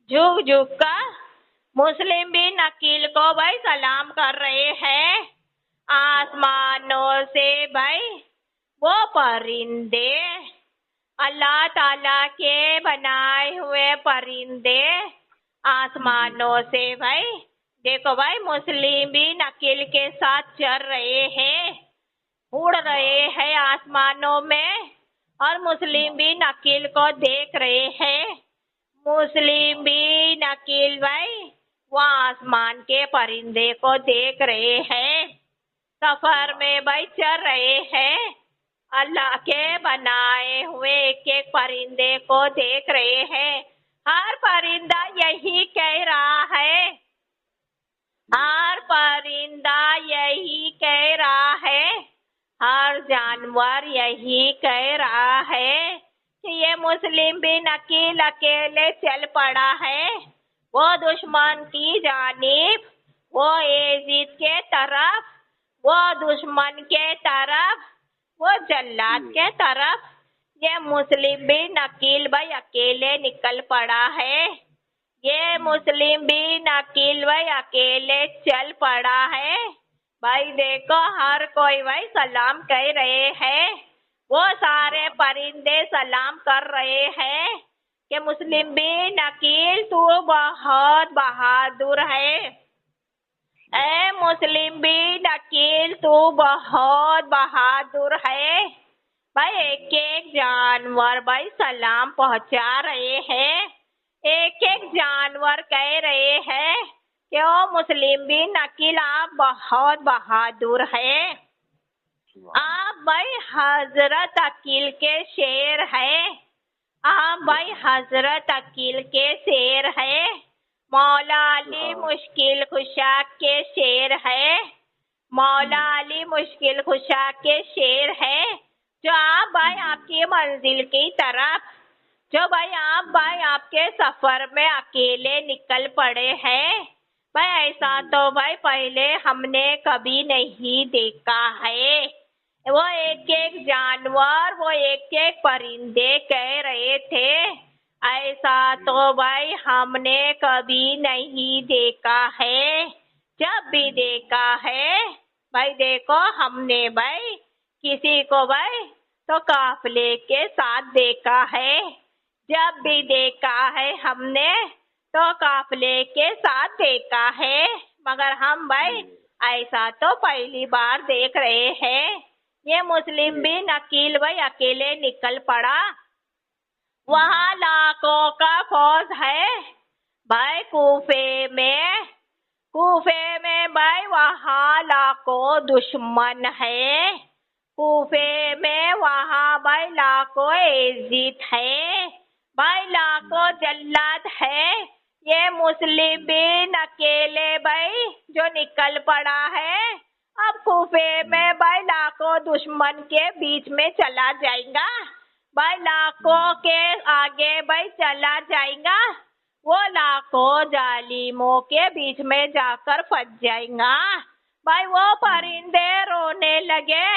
झुक झुक कर मुस्लिम बिन अकील को भाई सलाम कर रहे हैं। आसमानों से भाई वो परिंदे, अल्लाह ताला के बनाए हुए परिंदे आसमानों से भाई देखो भाई मुस्लिम बिन अकील के साथ चल रहे हैं, उड़ रहे हैं आसमानों में और मुस्लिम बिन अकील को देख रहे हैं। मुस्लिम बिन अकील भाई वो आसमान के परिंदे को देख रहे हैं। सफर में भाई चल रहे हैं, अल्लाह के बनाए हुए एक एक परिंदे को देख रहे हैं। हर परिंदा यही कह रहा है, हर परिंदा यही कह रहा है, हर जानवर यही कह रहा है कि ये मुस्लिम बिन अकील अकेले चल पड़ा है। वो दुश्मन की जानिब, वो यजीद के तरफ, वो दुश्मन के तरफ, वो जल्लाद के तरफ ये मुस्लिम बिन अकील भाई अकेले निकल पड़ा है। ये मुस्लिम बिन अकील भाई अकेले चल पड़ा है भाई। देखो हर कोई भाई सलाम कह रहे हैं, वो सारे परिंदे सलाम कर रहे हैं कि मुस्लिम बिन अकील तू बहुत बहादुर है। ए मुस्लिम बिन अकील तू बहुत बहादुर है भाई। एक एक जानवर भाई सलाम पहुंचा रहे हैं, एक एक जानवर कह रहे हैं कि ओ मुस्लिम बिन अकील आप बहुत बहादुर है, आप भाई हजरत अकील के शेर है, आप भाई हजरत अकील के शेर है, मौला अली मुश्किल कुशा के शेर है, मौला अली मुश्किल कुशा के शेर है। जो आप भाई आपकी मंजिल की तरफ, जो भाई आपके सफर में अकेले निकल पड़े हैं भाई। ऐसा तो भाई पहले हमने कभी नहीं देखा है। वो एक एक जानवर, वो एक एक परिंदे कह रहे थे ऐसा तो भाई हमने कभी नहीं देखा है। जब भी देखा है भाई देखो हमने भाई किसी को भाई तो काफिले के साथ देखा है। जब भी देखा है हमने तो काफिले के साथ देखा है, मगर हम भाई ऐसा तो पहली बार देख रहे हैं। ये मुस्लिम बिन अकील भाई अकेले निकल पड़ा। वहाँ लाखों का फौज है भाई कूफे में भाई वहाँ लाखों दुश्मन है। कूफे में वहाँ भाई लाखों यजीद है भाई, लाखों जल्लाद है। ये मुस्लिम बिन अकेले भाई जो निकल पड़ा है, अब कूफे में भाई लाखों दुश्मन के बीच में चला जाएगा भाई, लाखों के आगे भाई चला जाएगा। वो लाखों जालिमों के बीच में जाकर फंस जाएगा। भाई वो परिंदे रोने लगे,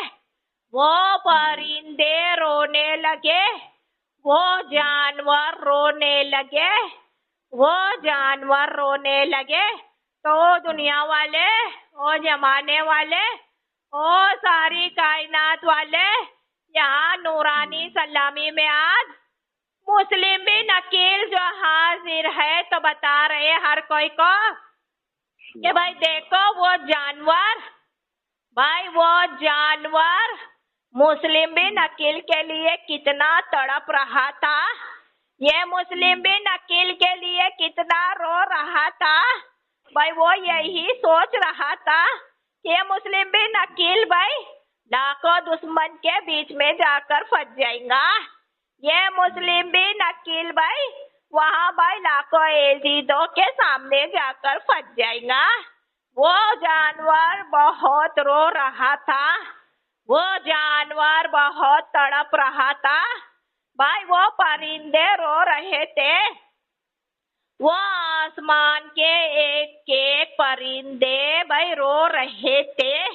वो परिंदे रोने लगे, वो जानवर रोने लगे, वो जानवर रोने लगे। तो दुनिया वाले, ओ जमाने वाले, ओ सारी कायनात वाले, यहाँ नूरानी सलामी में आज मुस्लिम भी नकील जो हाजिर है तो बता रहे हर कोई को कि भाई देखो वो जानवर, भाई वो जानवर मुस्लिम भी नकील के लिए कितना तड़प रहा था, ये मुस्लिम भी नकील के लिए कितना रो रहा था। भाई वो यही सोच रहा था कि ये मुस्लिम भी नकील भाई लाखों दुश्मन के बीच में जाकर फंस जाएगा। ये मुस्लिम भी नकील भाई वहाँ भाई लाखों एजीदों के सामने जाकर फंस जाएगा। वो जानवर बहुत रो रहा था, वो जानवर बहुत तड़प रहा था। भाई वो परिंदे रो रहे थे, वो आसमान के एक एक परिंदे भाई रो रहे थे,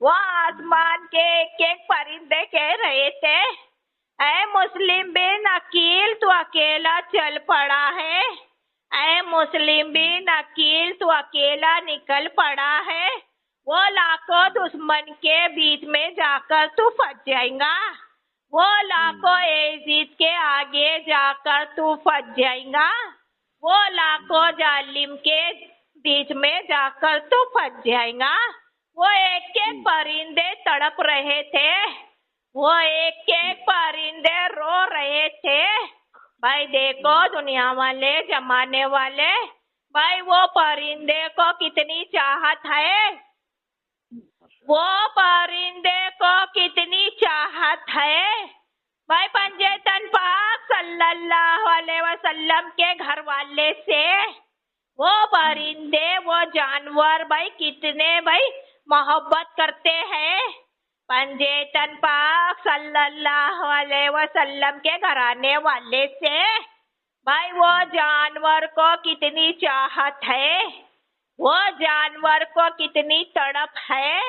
वो आसमान के एक एक परिंदे कह रहे थे, ऐ मुस्लिम बिन अकील तू अकेला चल पड़ा है, ऐ मुस्लिम बिन अकील तू अकेला निकल पड़ा है, वो लाखों दुश्मन के बीच में जाकर तू फंस जाएगा, वो लाखों एजीद के आगे जाकर तू फंस जाएगा, वो लाखों जालिम के बीच में जाकर तू फंस जाएगा। वो एक एक परिंदे तड़प रहे थे, वो एक एक परिंदे रो रहे थे। भाई देखो दुनिया वाले जमाने वाले, भाई वो परिंदे को कितनी चाहत है, वो परिंदे को कितनी चाहत है। भाई पंजेतन पाक सल्लल्लाहु अलैहि वसल्लम के घर वाले से वो परिंदे, वो जानवर भाई कितने भाई मोहब्बत करते हैं। पंजेतन पाक सल्लल्लाहु अलैहि वसल्लम के घराने वाले से भाई वो जानवर को कितनी चाहत है, वो जानवर को कितनी तड़प है।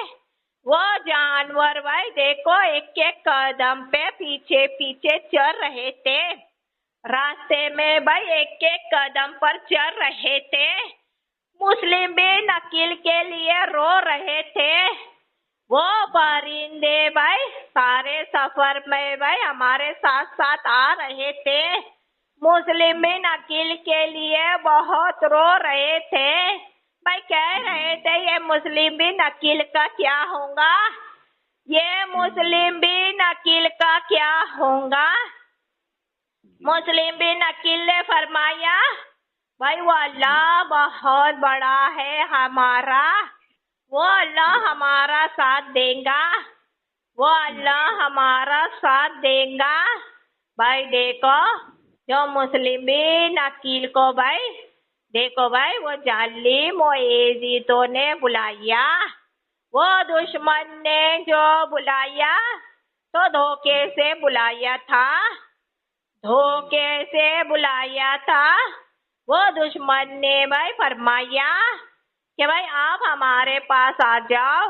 वो जानवर भाई देखो एक एक कदम पे पीछे पीछे चल रहे थे, रास्ते में भाई एक एक कदम पर चल रहे थे, मुस्लिम भी नकील के लिए रो रहे थे। वो परिंदे भाई सारे सफर में भाई हमारे साथ साथ आ रहे थे, मुस्लिम भी नकील के लिए बहुत रो रहे थे। भाई कह रहे थे ये मुस्लिम भी नकील का क्या होगा, ये मुस्लिम भी नकील का क्या होगा। मुस्लिम भी नकील ने फरमाया भाई वो अल्लाह बहुत बड़ा है हमारा, वो अल्लाह हमारा साथ देगा, वो अल्लाह हमारा साथ देगा। भाई देखो जो मुस्लिम भी नकील को भाई देखो भाई वो जालिम वो एजीदों ने बुलाया, वो दुश्मन ने जो बुलाया तो धोखे से बुलाया था, धोखे से बुलाया था। वो दुश्मन ने भाई फरमाया कि भाई आप हमारे पास आ जाओ,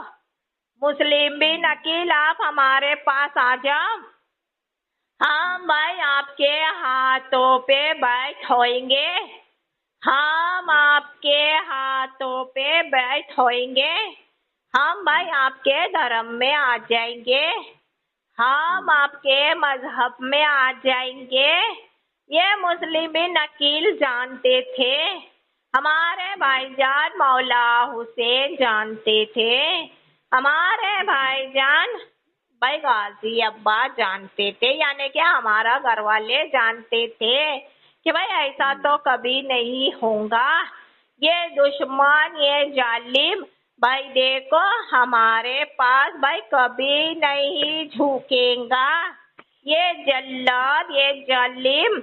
मुस्लिम भी नकील आप हमारे पास आ जाओ, हम भाई आपके हाथों पे बैठ होएंगे, हम आपके हाथों पे बैठ होएंगे, हम भाई आपके धर्म में आ जाएंगे, हम आपके मजहब में आ जाएंगे। ये मुस्लिम नकील जानते थे, हमारे भाईजान मौला हुसैन जानते थे, हमारे भाईजान भाई गाजी अब्बा जानते थे, यानी कि हमारा घर वाले जानते थे कि भाई ऐसा तो कभी नहीं होगा, ये दुश्मन ये जालिम भाई देखो हमारे पास भाई कभी नहीं झुकेगा, ये जल्लाद ये जालिम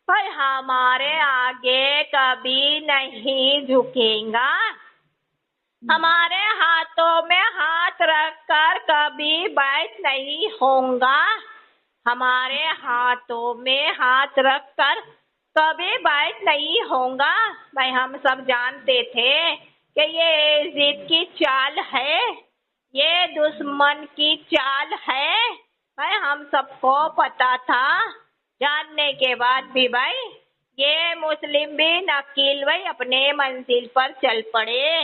भाई हमारे आगे कभी नहीं झुकेगा, हमारे हाथों में हाथ रखकर कभी बैठ नहीं होगा, हमारे हाथों में हाथ रखकर कभी बैठ नहीं होगा। भाई हम सब जानते थे कि ये यजीद की चाल है, ये दुश्मन की चाल है। भाई हम सबको पता था। जानने के बाद भी भाई ये मुस्लिम बिन अकील भाई अपने मंजिल पर चल पड़े।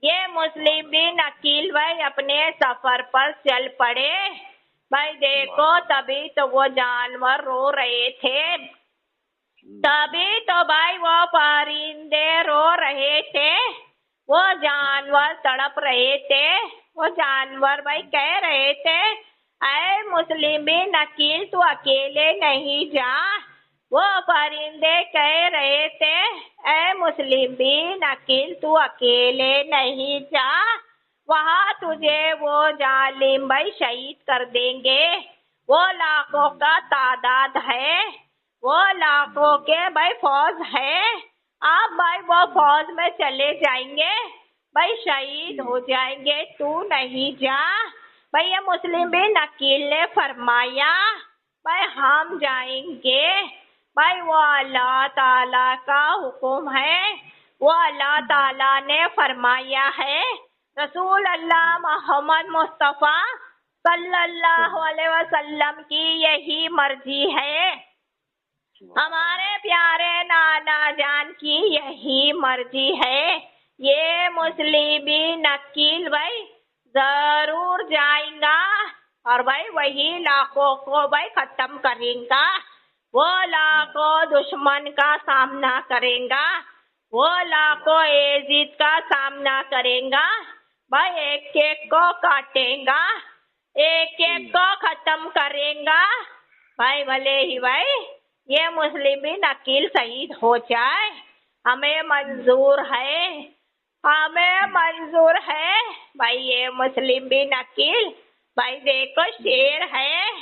ये मुस्लिम बिन अकील भाई अपने सफर पर चल पड़े। भाई देखो तभी तो वो जानवर रो रहे थे, तभी तो भाई वो परिंदे रो रहे थे, वो जानवर तड़प रहे थे। वो जानवर भाई कह रहे थे, ऐ मुस्लिम बिन अकील तू अकेले नहीं जा। वो परिंदे कह रहे थे, ऐ मुस्लिम बिन अकील तू अकेले नहीं जा, वहाँ तुझे वो जालिम भाई शहीद कर देंगे। वो लाखों का तादाद है, वो लाखों के भाई फौज है। आप भाई वो फौज में चले जाएंगे, भाई शहीद हो जाएंगे, तू नहीं जा। भाई ये मुस्लिम बिन अकील ने फरमाया, भाई हम जाएंगे। भाई वो अल्लाह ताला का हुक्म है, वो अल्लाह ताला ने फरमाया है। रसूल अल्लाह मोहम्मद मुस्तफ़ा सल्लल्लाहु अलैहि वसल्लम की यही मर्जी है, हमारे प्यारे नाना जान की यही मर्जी है। ये मुस्लिम बिन अकील भाई जरूर जाएगा और भाई वही लाखों को भाई खत्म करेगा। वो लाखों दुश्मन का सामना करेगा, वो लाखों यजीद का सामना करेगा। भाई एक एक को काटेगा, एक एक को खत्म करेगा। भाई भले ही भाई ये मुस्लिम बिन अकील शहीद हो जाए, हमें मंजूर है, हमें मंजूर है। भाई ये मुस्लिम बिन अकील भाई देखो शेर है।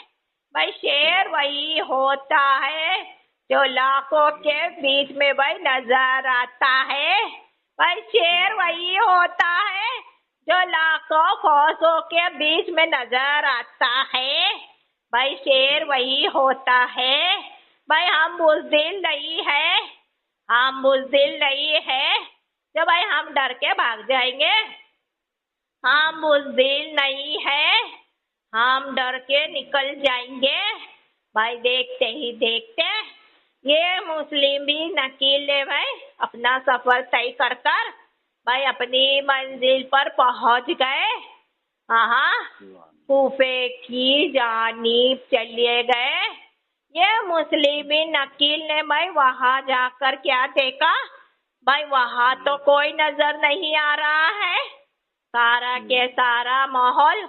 भाई शेर वही होता है जो लाखों के बीच में भाई नजर आता है। भाई शेर वही होता है जो लाखों फौजों के बीच में नजर आता है। भाई शेर वही होता है। भाई हम बुज़दिल नहीं है, हम बुज़दिल नहीं है जो भाई हम डर के भाग जाएंगे। हम बुज़दिल नहीं है, हम डर के निकल जाएंगे। भाई देखते ही देखते ये मुस्लिम बिन अकील ने भाई अपना सफर तय कर कर भाई अपनी मंजिल पर पहुंच गए। हाँ, कूफे की जानिब चले गए। ये मुस्लिम बिन अकील ने भाई वहां जाकर क्या देखा, भाई वहां तो कोई नजर नहीं आ रहा है। सारा के सारा माहौल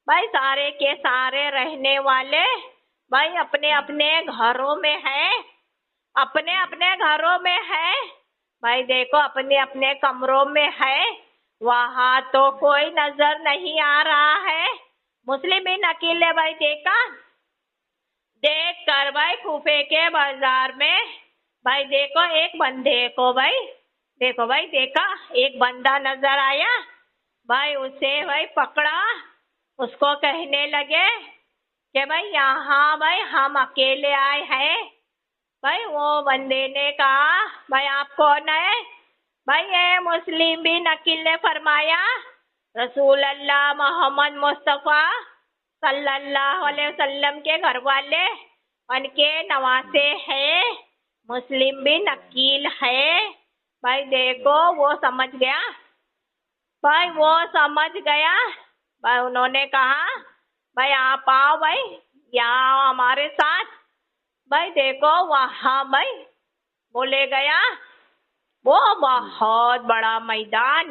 भाई सारे के सारे रहने वाले भाई अपने अपने घरों में है, अपने अपने घरों में है। भाई देखो अपने अपने कमरों में है, वहां तो कोई नजर नहीं आ रहा है। मुस्लिम बिन अकील ने भाई देखा, देख कर भाई कूफे के बाजार में भाई देखो एक बंदे को भाई देखो भाई देखा, एक बंदा नजर आया। भाई उसे भाई पकड़ा, उसको कहने लगे कि भाई यहाँ भाई हम अकेले आए हैं। भाई वो बंदे ने कहा, भाई आप कौन है? भाई ये मुस्लिम बिन अकील ने फरमाया, रसूल अल्लाह मोहम्मद मुस्तफ़ा सल्लल्लाहु अलैहि वसल्लम के घर वाले उनके नवासे हैं, मुस्लिम बिन अकील है। भाई देखो वो समझ गया, भाई वो समझ गया। भाई उन्होंने कहा, भाई आप आओ भाई यहाँ आओ हमारे साथ। भाई देखो वहाँ भाई बोले गया, वो बहुत बड़ा मैदान,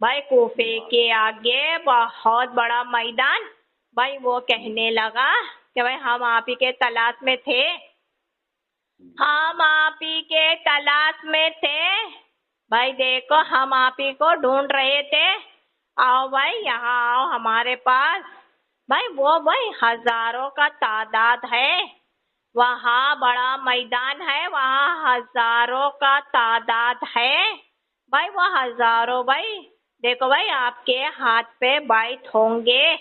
भाई कूफे के आगे बहुत बड़ा मैदान। भाई वो कहने लगा कि भाई हम आप ही के तलाश में थे, हम आप ही के तलाश में थे। भाई देखो हम आप ही को ढूंढ रहे थे, आओ भाई यहाँ आओ हमारे पास। भाई वो भाई हजारों का तादाद है, वहाँ बड़ा मैदान है, वहाँ हजारों का तादाद है। भाई वो हजारों भाई देखो भाई आपके हाथ पे बैत होंगे,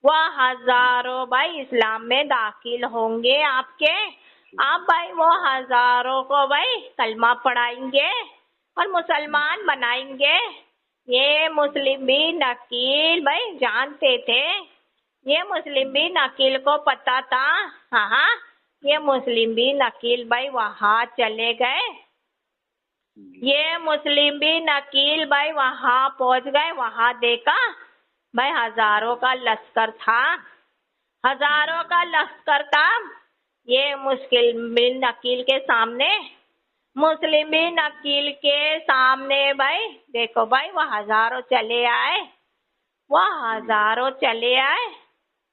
वह हजारों भाई इस्लाम में दाखिल होंगे आपके। आप भाई वो हजारों को भाई कलमा पढ़ाएंगे और मुसलमान बनाएंगे। ये मुस्लिम भी नकील भाई जानते थे, ये मुस्लिम भी नकील को पता था। हाँ, ये मुस्लिम भी नकील भाई वहां चले गए, ये मुस्लिम भी नकील भाई वहां पहुंच गए। वहां देखा भाई हजारों का लश्कर था, हजारों का लश्कर था। ये मुस्लिम भी नकील के सामने, मुस्लिम भी नकील के सामने भाई देखो भाई वो हजारों चले आए, वो हजारों चले आए।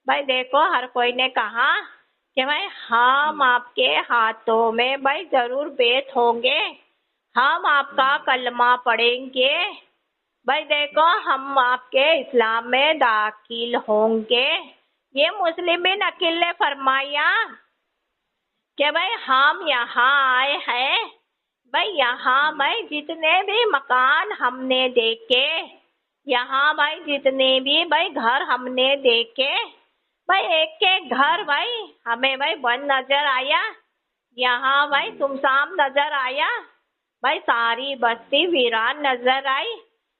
भाई देखो हर कोई ने कहा कि भाई हम आपके हाथों में भाई जरूर बेत होंगे, हम आपका कलमा पढ़ेंगे। भाई देखो हम आपके इस्लाम में दाखिल होंगे। ये मुस्लिम भी नकील ने फरमाया कि भाई हम यहाँ आए हैं, भाई यहाँ भाई जितने भी मकान हमने देखे, यहाँ भाई जितने भी भाई घर हमने देखे, भाई एक एक घर भाई हमें भाई बंद नजर आया, यहाँ भाई सुमसाम नजर आया, भाई सारी बस्ती वीरान नजर आई।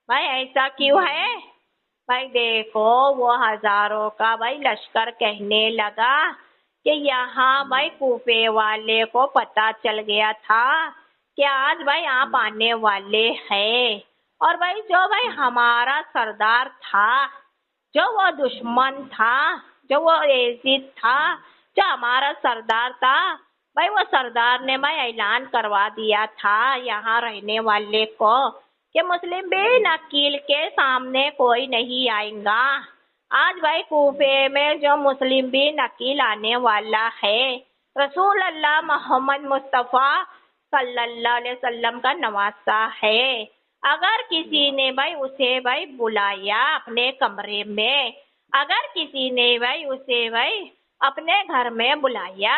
भाई ऐसा क्यों है? भाई देखो वो हजारों का भाई लश्कर कहने लगा कि यहाँ भाई कूफे वाले को पता चल गया था कि आज भाई आप आने वाले हैं, और भाई जो भाई हमारा सरदार था, जो वो दुश्मन था, जो वो एजिद था, जो हमारा सरदार था, भाई वो सरदार ने भाई ऐलान करवा दिया था यहाँ रहने वाले को कि मुस्लिम भी नकील के सामने कोई नहीं आएगा। आज भाई कूफे में जो मुस्लिम भी नकील आने वाला है, रसूल अल्लाह मोहम्मद मुस्तफ़ा सल्लल्लाहु अलैहि वसल्लम का नवासा है। अगर किसी ने भाई उसे भाई बुलाया अपने कमरे में, अगर किसी ने भाई उसे भाई अपने घर में बुलाया,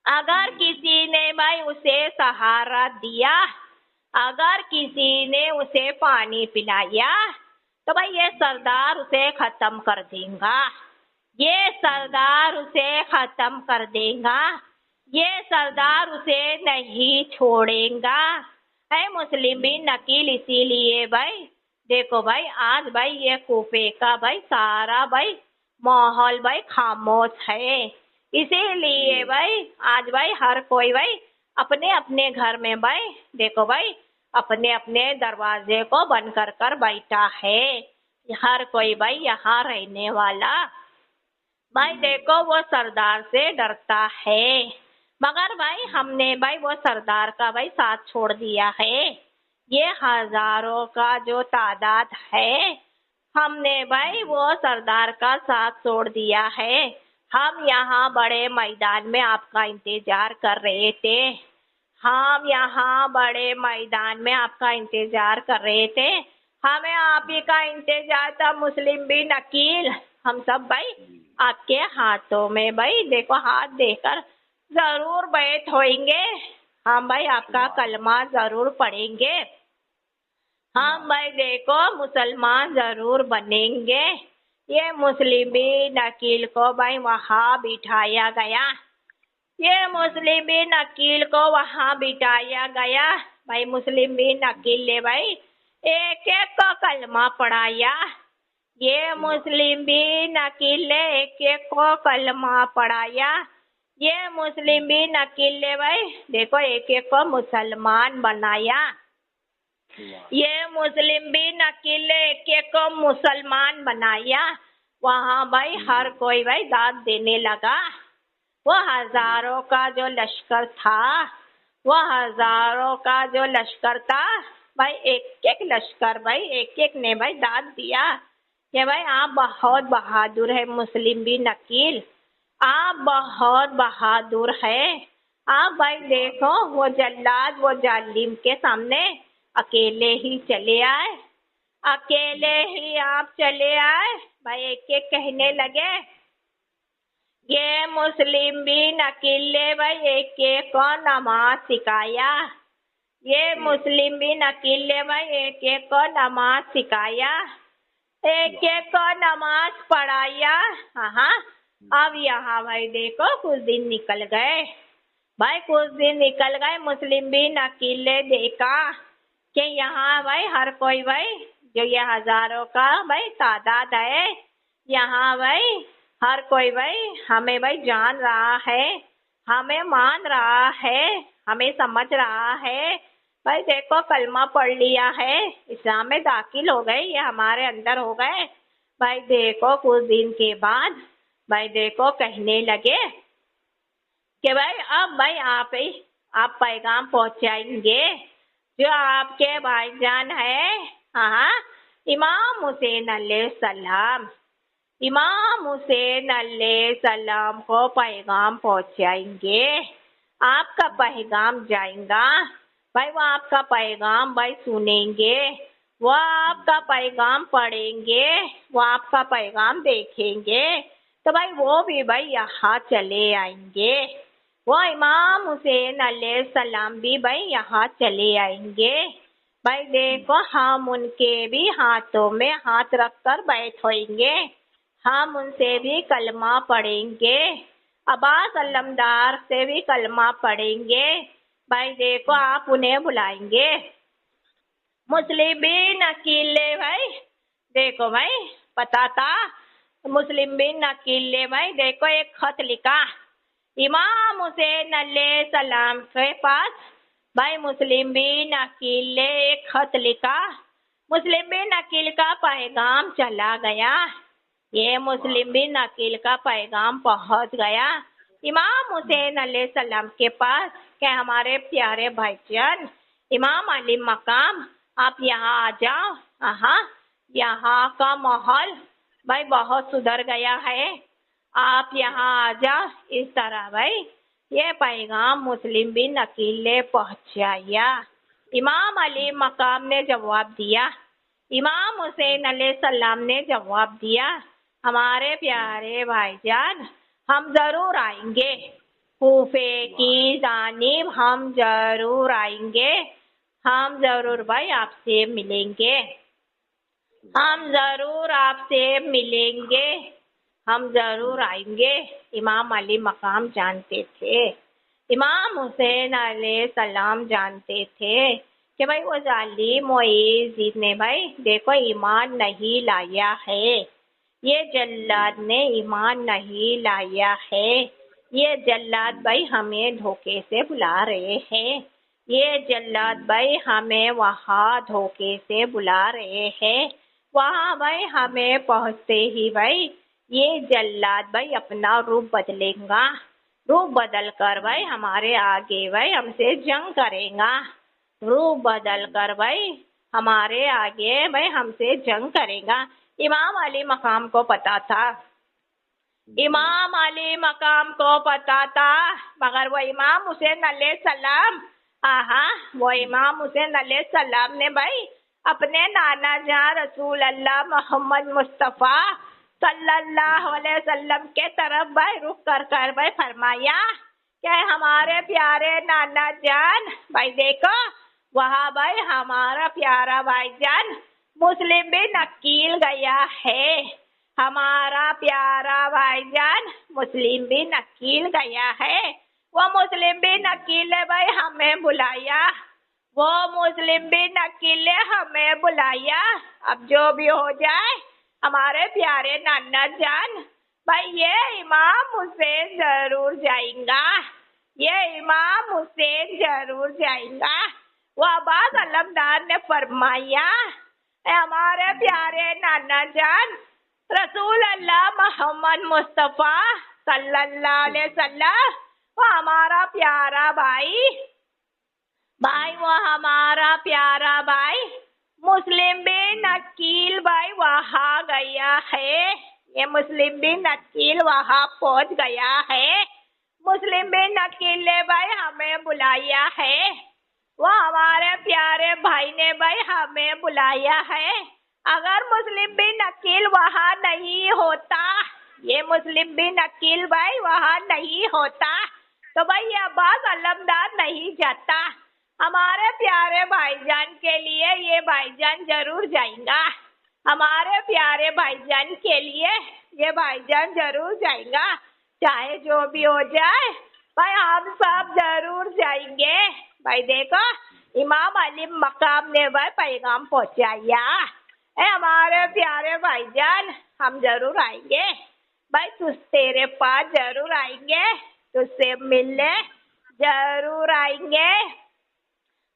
अगर किसी ने भाई उसे सहारा दिया, अगर किसी ने उसे पानी पिलाया, तो भाई ये सरदार उसे खत्म कर देगा, ये सरदार उसे खत्म कर देगा, ये सरदार उसे नहीं छोड़ेगा। है मुस्लिम भी नकील। इसीलिए भाई देखो भाई आज भाई ये कूफे का भाई सारा भाई माहौल भाई खामोश है। इसीलिए भाई आज भाई हर कोई भाई अपने अपने घर में भाई देखो भाई अपने अपने दरवाजे को बंद कर कर बैठा है। हर कोई भाई यहाँ रहने वाला भाई देखो वो सरदार से डरता है, मगर भाई हमने भाई वो सरदार का भाई साथ छोड़ दिया है। ये हजारों का जो तादाद है, हमने भाई वो सरदार का साथ छोड़ दिया है। हम यहाँ बड़े मैदान में आपका इंतजार कर रहे थे, हम यहाँ बड़े मैदान में आपका इंतजार कर रहे थे, हमें आप ही का इंतजार था मुस्लिम भी नकील। हम सब भाई आपके हाथों में भाई देखो हाथ देकर जरूर बैठ होएंगे, हम भाई आपका कलमा जरूर पढ़ेंगे, हम भाई देखो मुसलमान जरूर बनेंगे। ये मुस्लिम भी नकील को भाई वहाँ बिठाया गया, ये मुस्लिम भी नकील को वहाँ बिठाया गया। भाई मुस्लिम भी नकील ने भाई एक एक को कलमा पढ़ाया, ये मुस्लिम भी नकील ने एक एक को कलमा पढ़ाया, ये मुस्लिम भी नकील ने भाई देखो एक एक को मुसलमान बनाया, ये मुस्लिम भी नकील ने एक एक को मुसलमान बनाया। वहाँ भाई हर कोई भाई दाद देने लगा। वो हजारों का जो लश्कर था, वो हजारों का जो लश्कर था भाई एक एक लश्कर भाई एक एक ने भाई दाद दिया कि भाई आप बहुत बहादुर है मुस्लिम भी नकील, आप बहुत बहादुर है। आप भाई देखो वो जल्लाद वो जालिम के सामने अकेले ही चले आए, अकेले ही आप चले आए। भाई एक एक कहने लगे, ये मुस्लिम भी नकील ने भाई एक एक को नमाज सिखाया, ये मुस्लिम भी नकील ने भाई एक एक को नमाज सिखाया, एक एक को नमाज पढ़ाया। हाँ, अब यहाँ भाई देखो कुछ दिन निकल गए, भाई कुछ दिन निकल गए, मुस्लिम भी अकेले देखा कि यहाँ भाई हर कोई भाई जो ये हजारों का भाई तादाद है, यहाँ भाई हर कोई भाई हमें भाई जान रहा है, हमें मान रहा है, हमें समझ रहा है। भाई देखो कलमा पढ़ लिया है, इस्लाम में दाखिल हो गए, ये हमारे अंदर हो गए। भाई देखो कुछ दिन के बाद भाई देखो कहने लगे कि भाई अब भाई आप पैगाम पहुंचाएंगे जो आपके भाईजान है, हाँ, इमाम हुसैन अलैहिस्सलाम, इमाम हुसैन अलैहिस्सलाम को पैगाम पहुंचाएंगे, आपका पैगाम जाएगा भाई, वो आपका पैगाम भाई सुनेंगे, वो आपका पैगाम पढ़ेंगे, वो आपका पैगाम देखेंगे, तो भाई वो भी भाई यहाँ चले आएंगे, वो इमाम हुसैन अलैहिस्सलाम भी भाई यहाँ चले आएंगे। भाई देखो हम उनके भी हाथों में हाथ रखकर बैठेंगे, हम उनसे भी कलमा पढ़ेंगे, अब्बास अलमदार से भी कलमा पढ़ेंगे। भाई देखो आप उन्हें बुलाएंगे, मुस्लिम बिन अकीले भाई देखो भाई पता था, मुस्लिम बिन अकीले भाई देखो एक खत लिखा इमाम हुसैन अलैहिस्सलाम के पास। भाई मुस्लिम बिन अकील ने एक खत लिखा, मुस्लिम बिन अकील का पैगाम चला गया, ये मुस्लिम बिन अकील का पैगाम पहुंच गया इमाम हुसैन अलैहिस्सलाम के पास कि हमारे प्यारे भाईजान इमाम अली मकाम आप यहाँ आ जाओ, हाँ यहाँ का माहौल भाई बहुत सुधर गया है, आप यहाँ आ जाओ। इस तरह भाई ये पैगाम मुस्लिम बिन अकील ने पहुँचाया। इमाम अली मकाम ने जवाब दिया, इमाम हुसैन अलैहिस्सलाम ने जवाब दिया, हमारे प्यारे भाईजान हम जरूर आएंगे, कूफे की जानिब हम जरूर आएंगे, हम जरूर भाई आपसे मिलेंगे, हम जरूर आपसे मिलेंगे, हम जरूर आएंगे। इमाम अली मकाम जानते थे, इमाम हुसैन अलैहिस्सलाम जानते थे कि भाई वो जालिम यजीद ने भाई देखो ईमान नहीं लाया है, ये जल्लाद ने ईमान नहीं लाया है, ये जल्लाद भाई हमें धोखे से बुला रहे हैं, ये जल्लाद भाई हमें वहाँ धोखे से बुला रहे हैं, वहाँ भाई हमें पहुँचते ही भाई ये जल्लाद भाई अपना रूप बदलेगा, रूप बदल कर भाई हमारे आगे भाई हमसे जंग करेगा, रूप बदल कर भाई हमारे आगे भाई हमसे जंग करेगा। इमाम अली मकाम को पता था, इमाम अली मकाम को पता था, मगर वो इमाम हुसैन अलैहिस्सलाम, वो इमाम हुसैन अलैहिस्सलाम ने भाई अपने नाना जान रसूल अल्लाह मोहम्मद मुस्तफ़ा सल्लल्लाहु अलैहि वसल्लम के तरफ भाई रुख कर भाई फरमाया कि हमारे प्यारे नाना जान भाई देखो वहाँ भाई हमारा प्यारा भाईजान मुस्लिम बिन अकील गया है, हमारा प्यारा भाईजान मुस्लिम बिन अकील गया है, वो मुस्लिम बिन अकील ने भाई हमें बुलाया, वो मुस्लिम बिन अकील ने हमें बुलाया। अब जो भी हो जाए हमारे प्यारे नाना जान भाई ये इमाम हुसैन जरूर जाएगा, ये इमाम हुसैन जरूर जाएगा। वो अब्बास अलमदार ने फरमाया हमारे प्यारे नाना जान रसूल अल्लाह मोहम्मद मुस्तफ़ा सल्लल्लाहु अलैहि वसल्लम वो हमारा प्यारा भाई, वो हमारा प्यारा भाई मुस्लिम बिन अकील भाई वहाँ गया है, ये मुस्लिम बिन अकील वहाँ पहुँच गया है, मुस्लिम बिन अकील ने भाई हमें बुलाया है, वो हमारे प्यारे भाई ने भाई हमें बुलाया है। अगर मुस्लिम बिन अकील वहाँ नहीं होता, ये मुस्लिम बिन अकील भाई वहाँ नहीं होता तो भाई ये अब्बास अलमदार नहीं जाता, हमारे प्यारे भाईजान के लिए ये भाईजान जरूर जाएगा, हमारे प्यारे भाईजान के लिए ये भाईजान जरूर जाएगा। चाहे जो भी हो जाए भाई हम सब जरूर जाएंगे। भाई देखो इमाम अली मकाम ने भाई पैगाम पहुंचाया है हमारे प्यारे भाईजान, हम जरूर आएंगे भाई, तेरे पास जरूर आएंगे, तुझसे मिलने जरूर आएंगे।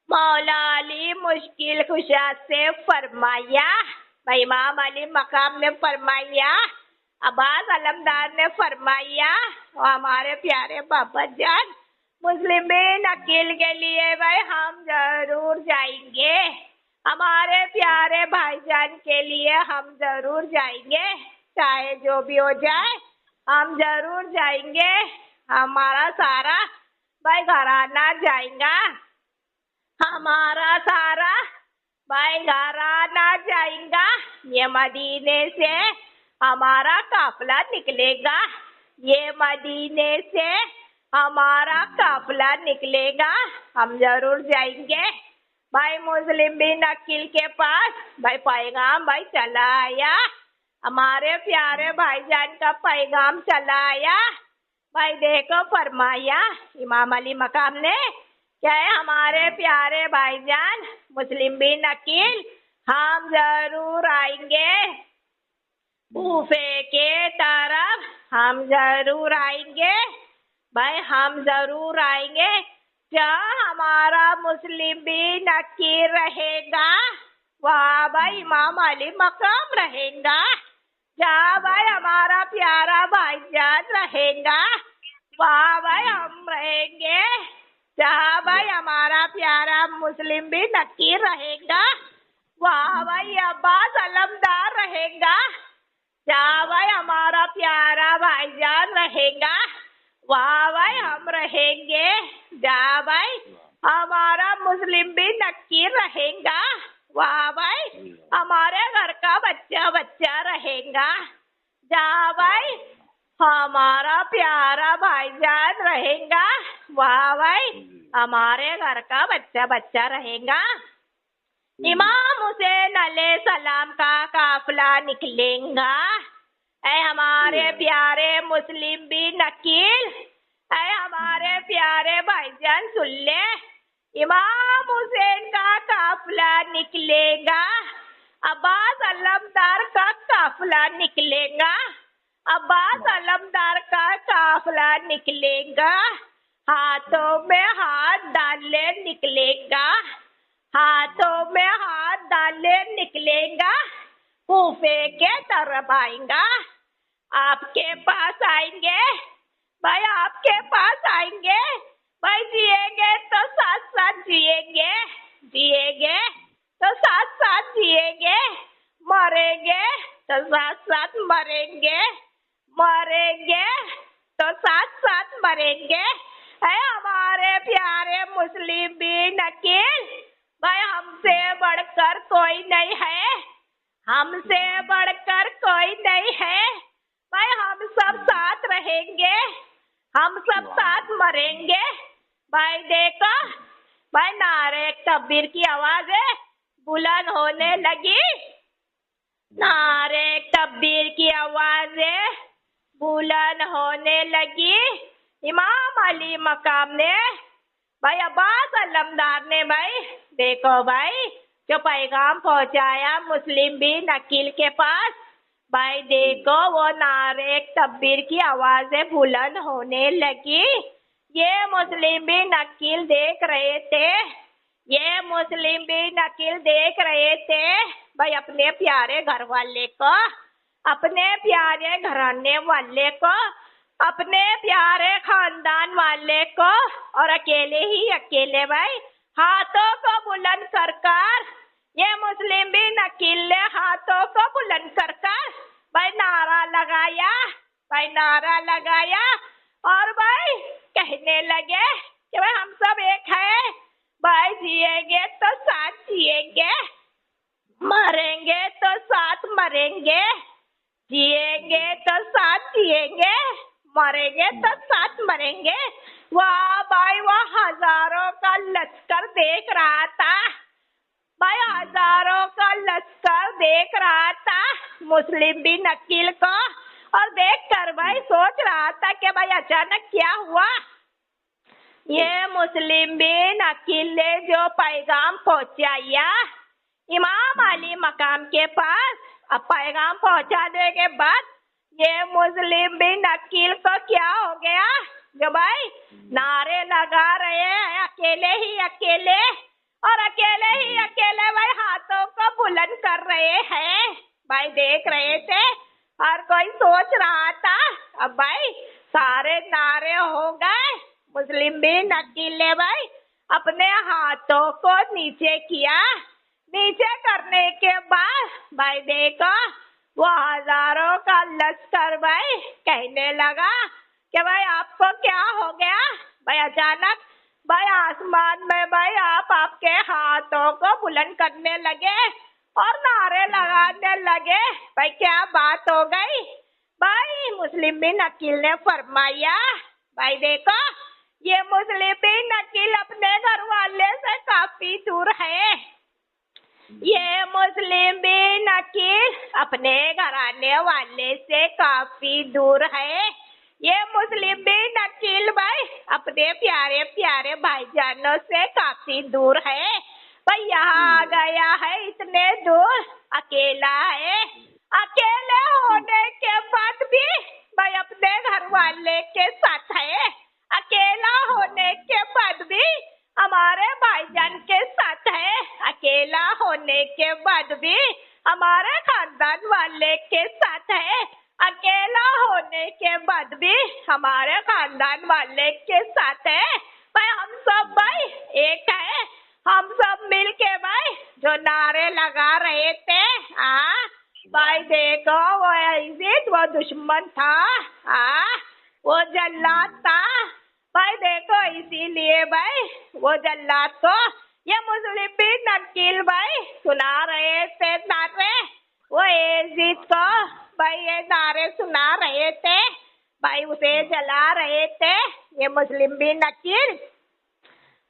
मौला अली मुश्किल कुशा से फरमाया, भाई इमाम अली मकाम ने फरमाया, अब्बास अलमदार ने फरमाया, और हमारे प्यारे बाबा जान मुस्लिम बिन अकील के लिए भाई हम जरूर जाएंगे, हमारे प्यारे भाईजान के लिए हम जरूर जाएंगे, चाहे जो भी हो जाए हम जरूर जाएंगे। हमारा सारा भाई घराना जाएगा, हमारा सारा भाई घराना जाएगा। ये मदीने से हमारा काफिला निकलेगा, ये मदीने से हमारा काफिला निकलेगा, हम जरूर जाएंगे। भाई मुस्लिम बिन अकील के पास भाई पैगाम भाई चला आया, हमारे प्यारे भाईजान का पैगाम चला आया। भाई देखो फरमाया इमाम अली मकाम ने क्या है, हमारे प्यारे भाईजान मुस्लिम बिन अकील हम जरूर आएंगे, कूफे के तरफ हम जरूर आएंगे, भाई हम जरूर आएंगे। जहाँ हमारा मुस्लिम बिन अकील रहेगा वहाँ भाई इमाम अली मकाम रहेगा, जहाँ भाई हमारा प्यारा भाईजान रहेगा वहाँ भाई हम रहेंगे, जहाँ भाई हमारा प्यारा मुस्लिम बिन अकील रहेगा वहाँ भाई अब्बास अलमदार रहेगा, जहाँ भाई हमारा प्यारा भाईजान रहेगा वहाँ भाई हम रहेंगे, जहाँ भाई हमारा मुस्लिम बिन अकील रहेगा वहाँ भाई हमारे घर का बच्चा बच्चा रहेगा, जहाँ भाई हमारा प्यारा भाईजान रहेगा वहाँ भाई हमारे घर का बच्चा बच्चा रहेगा। इमाम हुसैन अलैहिस्सलाम का काफिला निकलेगा, ऐ हमारे प्यारे मुस्लिम बिन अकील, ऐ हमारे प्यारे भाईजान सुन ले, इमाम हुसैन का काफिला निकलेगा, अब्बास अलमदार का काफिला निकलेगा, अब्बास अलमदार का काफिला निकलेगा, हाथों में हाथ डाले निकलेगा, हाथों में हाथ डाले निकलेगा, कूफे के तरफ आएगा, आपके पास आएंगे भाई, आपके पास आएंगे भाई, जिएंगे तो साथ साथ जिएंगे, जिएंगे तो साथ साथ जिएंगे, मरेंगे तो साथ साथ मरेंगे, मरेंगे तो साथ साथ मरेंगे। है हमारे प्यारे मुस्लिम बिन अकील, भाई हमसे बढ़कर कोई नहीं है, हमसे बढ़कर कोई नहीं है, भाई हम सब साथ रहेंगे, हम सब साथ मरेंगे। भाई देखो भाई नारे तकबीर की आवाज़ें बुलंद होने लगी, नारे तकबीर की आवाज़ें बुलंद होने लगी। इमाम अली मकाम ने भाई अब्बास अलमदार ने भाई देखो भाई जो पैगाम पहुंचाया मुस्लिम बिन अकील के पास, भाई देखो वो नारे तकबीर की आवाज़ें बुलंद होने लगी। ये मुस्लिम बिन अकील देख रहे थे, ये मुस्लिम बिन अकील देख रहे थे भाई अपने प्यारे घर वाले को, अपने प्यारे घराने वाले को, अपने प्यारे खानदान वाले को, और अकेले ही अकेले भाई हाथों को बुलंद कर कर, ये मुस्लिम बिन अकील ने हाथों को बुलंद कर कर भाई नारा लगाया, भाई नारा लगाया, और भाई कहने लगे कि भाई हम सब एक है, भाई जिएंगे तो साथ जिएंगे, मरेंगे तो साथ मरेंगे, जिएंगे तो साथ जिएंगे, मरेंगे तो साथ मरेंगे। वाह भाई वह हजारों का लश्कर देख रहा था, भाई हजारों का लश्कर देख रहा था मुस्लिम बिन अकील को, और देख कर भाई सोच रहा था कि भाई अचानक क्या हुआ, ये मुस्लिम बिन अकील ने जो पैगाम पहुंचाया इमाम अली मकाम के पास, अब पैगाम पहुंचाने के बाद ये मुस्लिम बिन अकील को क्या हो गया, जो भाई नारे लगा रहे हैं अकेले ही अकेले, और अकेले ही अकेले भाई हाथों को बुलंद कर रहे हैं। भाई देख रहे थे, हर कोई सोच रहा था अब भाई सारे नारे हो गए। मुस्लिम बिन अकील ने भाई अपने हाथों को नीचे किया, नीचे करने के बाद भाई देखो वो हजारों का लश्कर भाई कहने लगा कि भाई आपको क्या हो गया। भाई अचानक भाई आसमान में भाई आप आपके हाथों को बुलंद करने लगे और नारे लगाने लगे, भाई क्या बात हो गई। भाई मुस्लिम बिन अकील ने फरमाया, भाई देखो ये मुस्लिम बिन अकील अपने घर वाले से काफी दूर है, ये मुस्लिम बिन अकील अपने घराने वाले से काफी दूर है, ये मुस्लिम बिन अकील भाई अपने प्यारे प्यारे भाईजानों से काफी दूर है। भाई यहाँ आ गया है इतने दूर, अकेला है, अकेले होने के बाद भी भाई अपने घर वाले के साथ है, अकेला होने के बाद भी हमारे भाईजान के साथ है, अकेला होने के बाद भी हमारे खानदान वाले के साथ है, अकेला होने के बाद भी हमारे खानदान वाले के साथ है। भाई हम सब भाई एक है, हम सब मिलके भाई जो नारे लगा रहे थे। भाई देखो वो यजीद वो दुश्मन था, वो जल्लाद था। भाई देखो इसीलिए भाई वो जल्लाद को ये मुस्लिम बिन अकील भाई सुना रहे थे नारे, वो यजीद को भाई ये नारे सुना रहे थे, भाई उसे जला रहे थे। ये मुस्लिम बिन अकील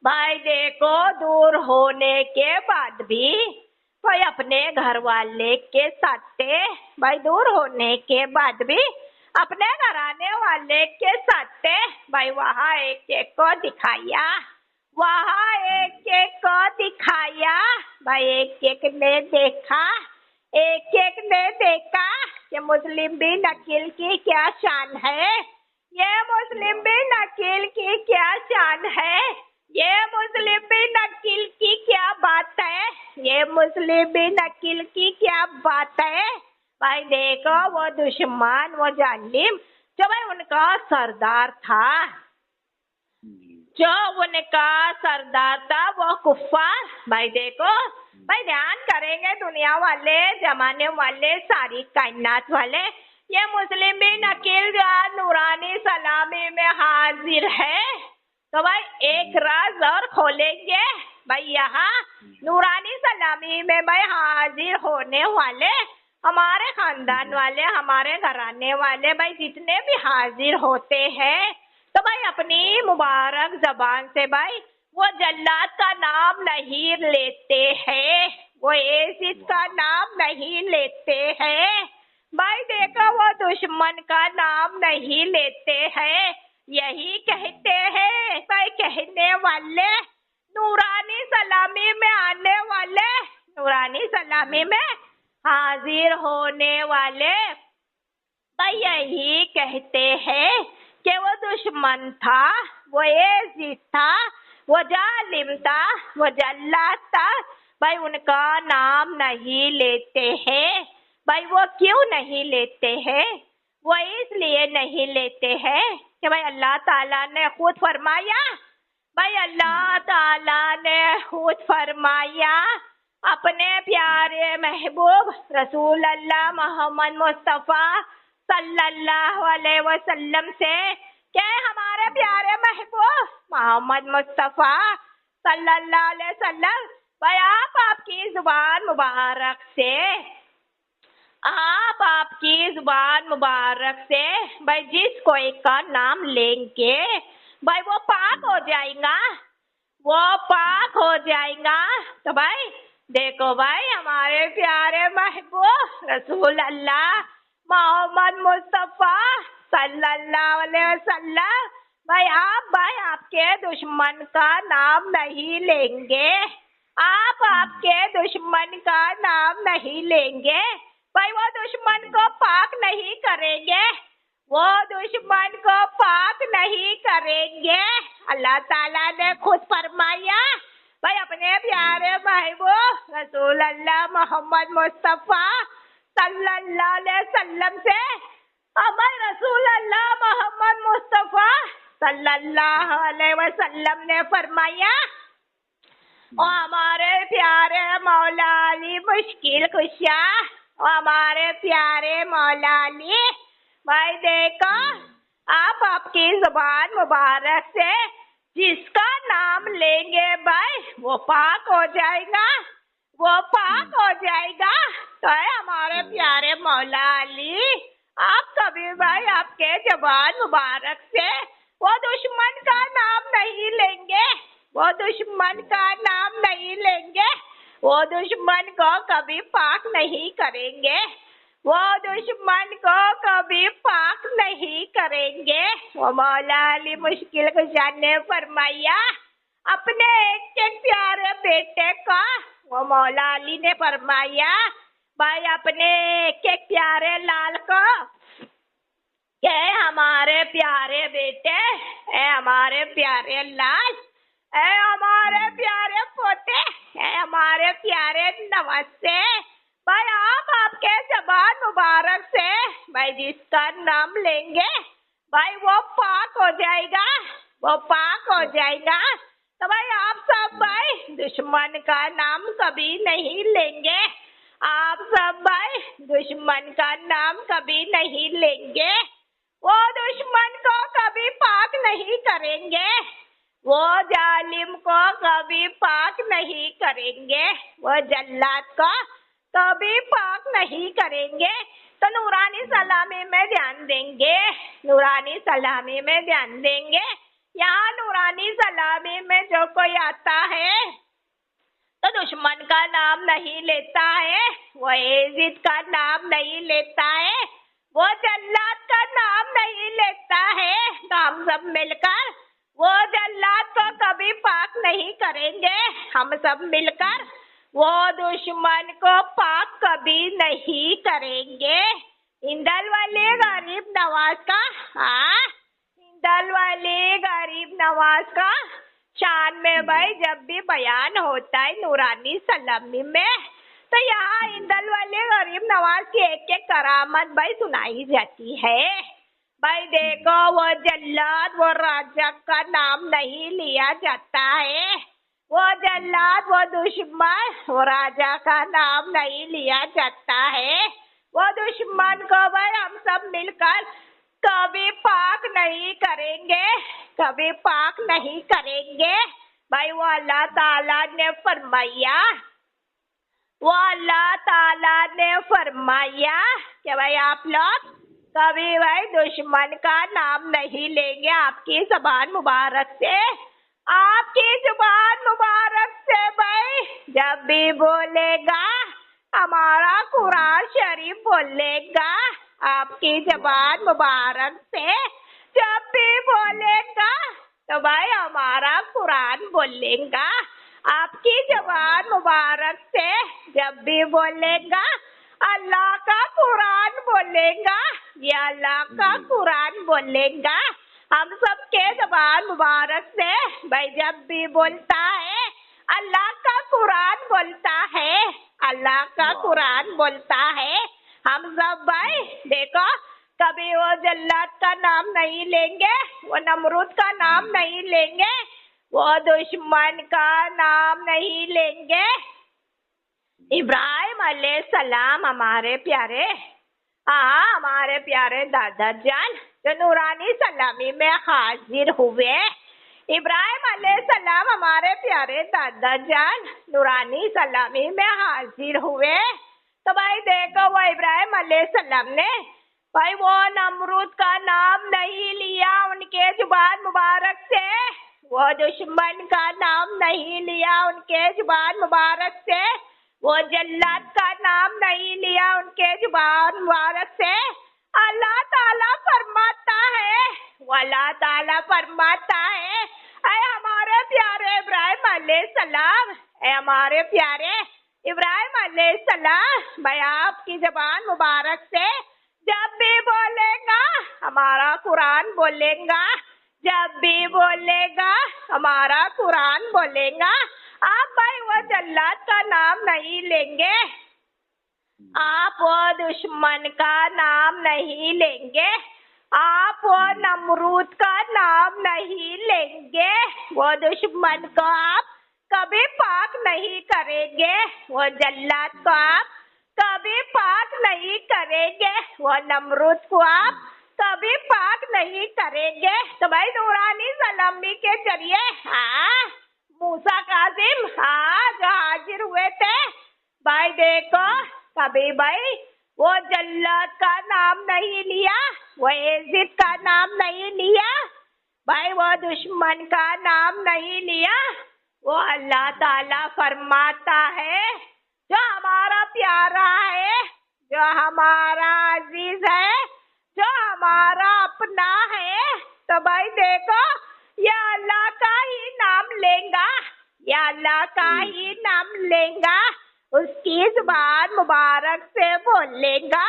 भाई देखो दूर होने के बाद भी भाई अपने घर वाले के साथ थे, भाई दूर होने के बाद भी अपने घराने वाले के साथ थे। भाई वहाँ एक एक को दिखाया, वहाँ एक एक को दिखाया। भाई एक एक ने देखा, एक एक ने देखा कि मुस्लिम बिन अकील की क्या शान है, ये मुस्लिम बिन अकील की क्या शान है, ये मुस्लिम बिन अकील की क्या बात है, ये मुस्लिम बिन अकील की क्या बात है। भाई देखो वो दुश्मन वो जालिम जो भाई उनका सरदार था, जो उनका सरदार था वो कुफ्फार। भाई देखो भाई ध्यान करेंगे दुनिया वाले जमाने वाले सारी कायनात वाले, ये मुस्लिम बिन अकील जो नूरानी सलामी में हाजिर है, तो भाई एक राज और खोलेंगे। भाई यहाँ नूरानी सलामी में भाई हाजिर होने वाले हमारे खानदान वाले हमारे घराने वाले भाई जितने भी हाजिर होते हैं, तो भाई अपनी मुबारक जबान से भाई वो जल्लाद का नाम नहीं लेते हैं, वो यजीद का नाम नहीं लेते हैं। भाई देखो वो दुश्मन का नाम नहीं लेते हैं, यही कहते हैं भाई कहने वाले नूरानी सलामी में आने वाले, नूरानी सलामी में हाजिर होने वाले भाई यही कहते हैं कि वो दुश्मन था, वो यजीद था, वो जालिम था, वो जल्लाद था। भाई उनका नाम नहीं लेते हैं। भाई वो क्यों नहीं लेते हैं? वो इसलिए नहीं लेते हैं कि भाई अल्लाह ताला ने खुद फरमाया, भाई अल्लाह ताला ने खुद फरमाया अपने प्यारे महबूब रसूल अल्लाह मोहम्मद मुस्तफ़ा सल्लल्लाहु अलैहि वसल्लम से, क्या हमारे प्यारे महबूब मोहम्मद मुस्तफ़ा सल्लल्लाहु अलैहि वसल्लम भाई आप आपकी जुबान मुबारक से, आप आपकी जुबान मुबारक से भाई जिस कोई का नाम लेंगे भाई वो पाक हो जाएगा, वो पाक हो जाएगा। तो भाई देखो भाई हमारे प्यारे महबूब रसूल अल्लाह मोहम्मद मुस्तफ़ा सल्लल्लाहु अलैहि वसल्लम भाई आपके दुश्मन का नाम नहीं लेंगे, आप आपके दुश्मन का नाम नहीं लेंगे। भाई वो दुश्मन को पाक नहीं करेंगे, वो दुश्मन को पाक नहीं करेंगे। अल्लाह ताला ने खुद फरमाया भाई अपने प्यारे महबूब रसूल अल्लाह मोहम्मद मुस्तफ़ा सल्लल्लाहु अलैहि वसल्लम से, हमारे रसूल अल्लाह मोहम्मद मुस्तफ़ा सल्लल्लाहु अलैहि वसल्लम ने फरमाया, ओ हमारे प्यारे मौला अली मुश्किल कुशा, ओ हमारे प्यारे मौला अली, भाई देखो आप आपकी जुबान मुबारक से जिसका नाम लेंगे भाई वो पाक हो जाएगा, वो पाक हो जाएगा। तो है हमारे प्यारे मौला अली, आप कभी भाई आपके जुबान मुबारक से वो दुश्मन का नाम नहीं लेंगे, वो दुश्मन का नाम नहीं लेंगे, वो दुश्मन को कभी पाक नहीं करेंगे, वो दुश्मन को कभी पाक नहीं करेंगे। वो मौला अली मुश्किल कुशा ने फरमाया अपने एक प्यारे बेटे का, वो मौला अली ने फरमाया भाई अपने एक प्यारे लाल को, ये हमारे प्यारे बेटे, ए हमारे प्यारे लाल, ए हमारे प्यारे पोते, ए हमारे प्यारे नवासे, भाई आप आपके ज़बान मुबारक से भाई जिसका नाम लेंगे भाई वो पाक हो जाएगा, वो पाक हो जाएगा। तो भाई आप सब भाई दुश्मन का नाम कभी नहीं लेंगे, आप सब भाई दुश्मन का नाम कभी नहीं लेंगे, वो दुश्मन को कभी पाक नहीं करेंगे, वो जालिम को कभी पाक नहीं करेंगे, वो जल्लाद को कभी पाक नहीं करेंगे। तो नूरानी सलामी में ध्यान देंगे, नूरानी सलामी में ध्यान देंगे। यहाँ नूरानी सलामी में जो कोई आता है तो दुश्मन का नाम नहीं लेता है, वो एजिद का नाम नहीं लेता है, वो जल्लाद का नाम नहीं लेता है। तो हम सब मिलकर वो जल्लाद को कभी पाक नहीं करेंगे, हम सब मिलकर वो दुश्मन को पाक कभी नहीं करेंगे। इंदल वाले गरीब नवाज का, हाँ इंदल वाले गरीब नवाज का शान में भाई जब भी बयान होता है नूरानी सलामी में, तो यहाँ इंदल वाले गरीब नवाज की एक एक करामत भाई सुनाई जाती है। भाई देखो वो जल्लाद वो राजा का नाम नहीं लिया जाता है, वो जल्लाद वो दुश्मन वो राजा का नाम नहीं लिया जाता है, वो दुश्मन को भाई हम सब मिलकर कभी पाक नहीं करेंगे, कभी पाक नहीं करेंगे। भाई वो अल्लाह ताला ने फरमाया, वो अल्लाह ताला ने फरमाया कि भाई आप लोग कभी भाई दुश्मन का नाम नहीं लेंगे आपकी ज़बान मुबारक से, आपकी जुबान मुबारक से भाई जब भी बोलेगा हमारा कुरान शरीफ बोलेगा, आपकी जुबान मुबारक से जब भी बोलेगा तो भाई हमारा कुरान बोलेगा, आपकी जुबान मुबारक से जब भी बोलेगा अल्लाह का कुरान बोलेगा, या अल्लाह का कुरान बोलेगा। हम सबके ज़बान मुबारक से भाई जब भी बोलता है अल्लाह का कुरान बोलता है, अल्लाह का कुरान बोलता है। हम सब भाई देखो कभी वो जल्लाद का नाम नहीं लेंगे, वो नमरूद का नाम नहीं लेंगे, वो दुश्मन का नाम नहीं लेंगे। इब्राहिम अलैहिस्सलाम हमारे प्यारे, हाँ हमारे प्यारे दादा जान जो नूरानी सलामी में हाजिर हुए, इब्राहिम अलैहिस्सलाम हमारे प्यारे दादा जान नूरानी सलामी में हाजिर हुए। तो भाई देखो वो इब्राहिम अलैहिस्सलाम ने भाई वो नमरूद का नाम नहीं लिया उनके जुबान मुबारक से, वो दुश्मन का नाम नहीं लिया उनके जुबान मुबारक से, वो जल्लाद का नाम नहीं लिया उनके जुबान मुबारक से। अल्लाह ताला फरमाता है वो अल्लाह ताला फरमाता है, ऐ हमारे प्यारे इब्राहिम अलैहिस्सलाम, ऐ हमारे प्यारे इब्राहिम अलैहिस्सलाम, भाई आपकी जबान मुबारक से जब भी बोलेगा हमारा कुरान बोलेगा, जब भी बोलेगा हमारा कुरान बोलेगा, आप भाई वो जल्लाद का नाम नहीं लेंगे, आप वो दुश्मन का नाम नहीं लेंगे, आप वो नमरूद का नाम नहीं लेंगे, वो दुश्मन को आप कभी पाक नहीं करेंगे, वो जल्लाद को आप कभी पाक नहीं करेंगे, वो नमरूद को आप कभी पाक नहीं करेंगे। तो भाई नूरानी सलामी के जरिए मूसा काजिम जो हाजिर हुए थे, भाई देखो कभी भाई वो जल्लाद का नाम नहीं लिया, वो एजिद का नाम नहीं लिया, भाई वो दुश्मन का नाम नहीं लिया। वो अल्लाह ताला फरमाता है जो हमारा प्यारा है, जो हमारा अजीज है, जो हमारा अपना है, तो भाई देखो ये अल्लाह का ही नाम लेगा, ये अल्लाह का ही नाम लेगा, उसकी जुबान मुबारक से बोलेगा,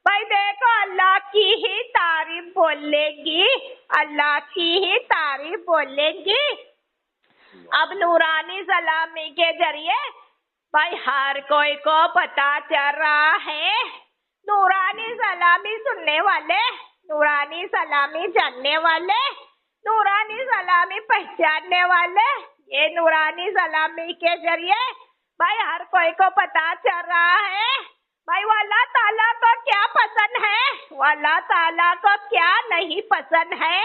भाई देखो अल्लाह की ही तारीफ बोलेगी, अल्लाह की ही तारीफ बोलेगी। अब नूरानी सलामी के जरिए भाई हर कोई को पता चल रहा है, नूरानी सलामी सुनने वाले, नूरानी सलामी जानने वाले, नूरानी सलामी पहचानने वाले, ये नूरानी सलामी के जरिए भाई हर कोई को पता चल रहा है भाई वो अल्लाह ताला को क्या पसंद है, वो अल्लाह ताला को क्या नहीं पसंद है,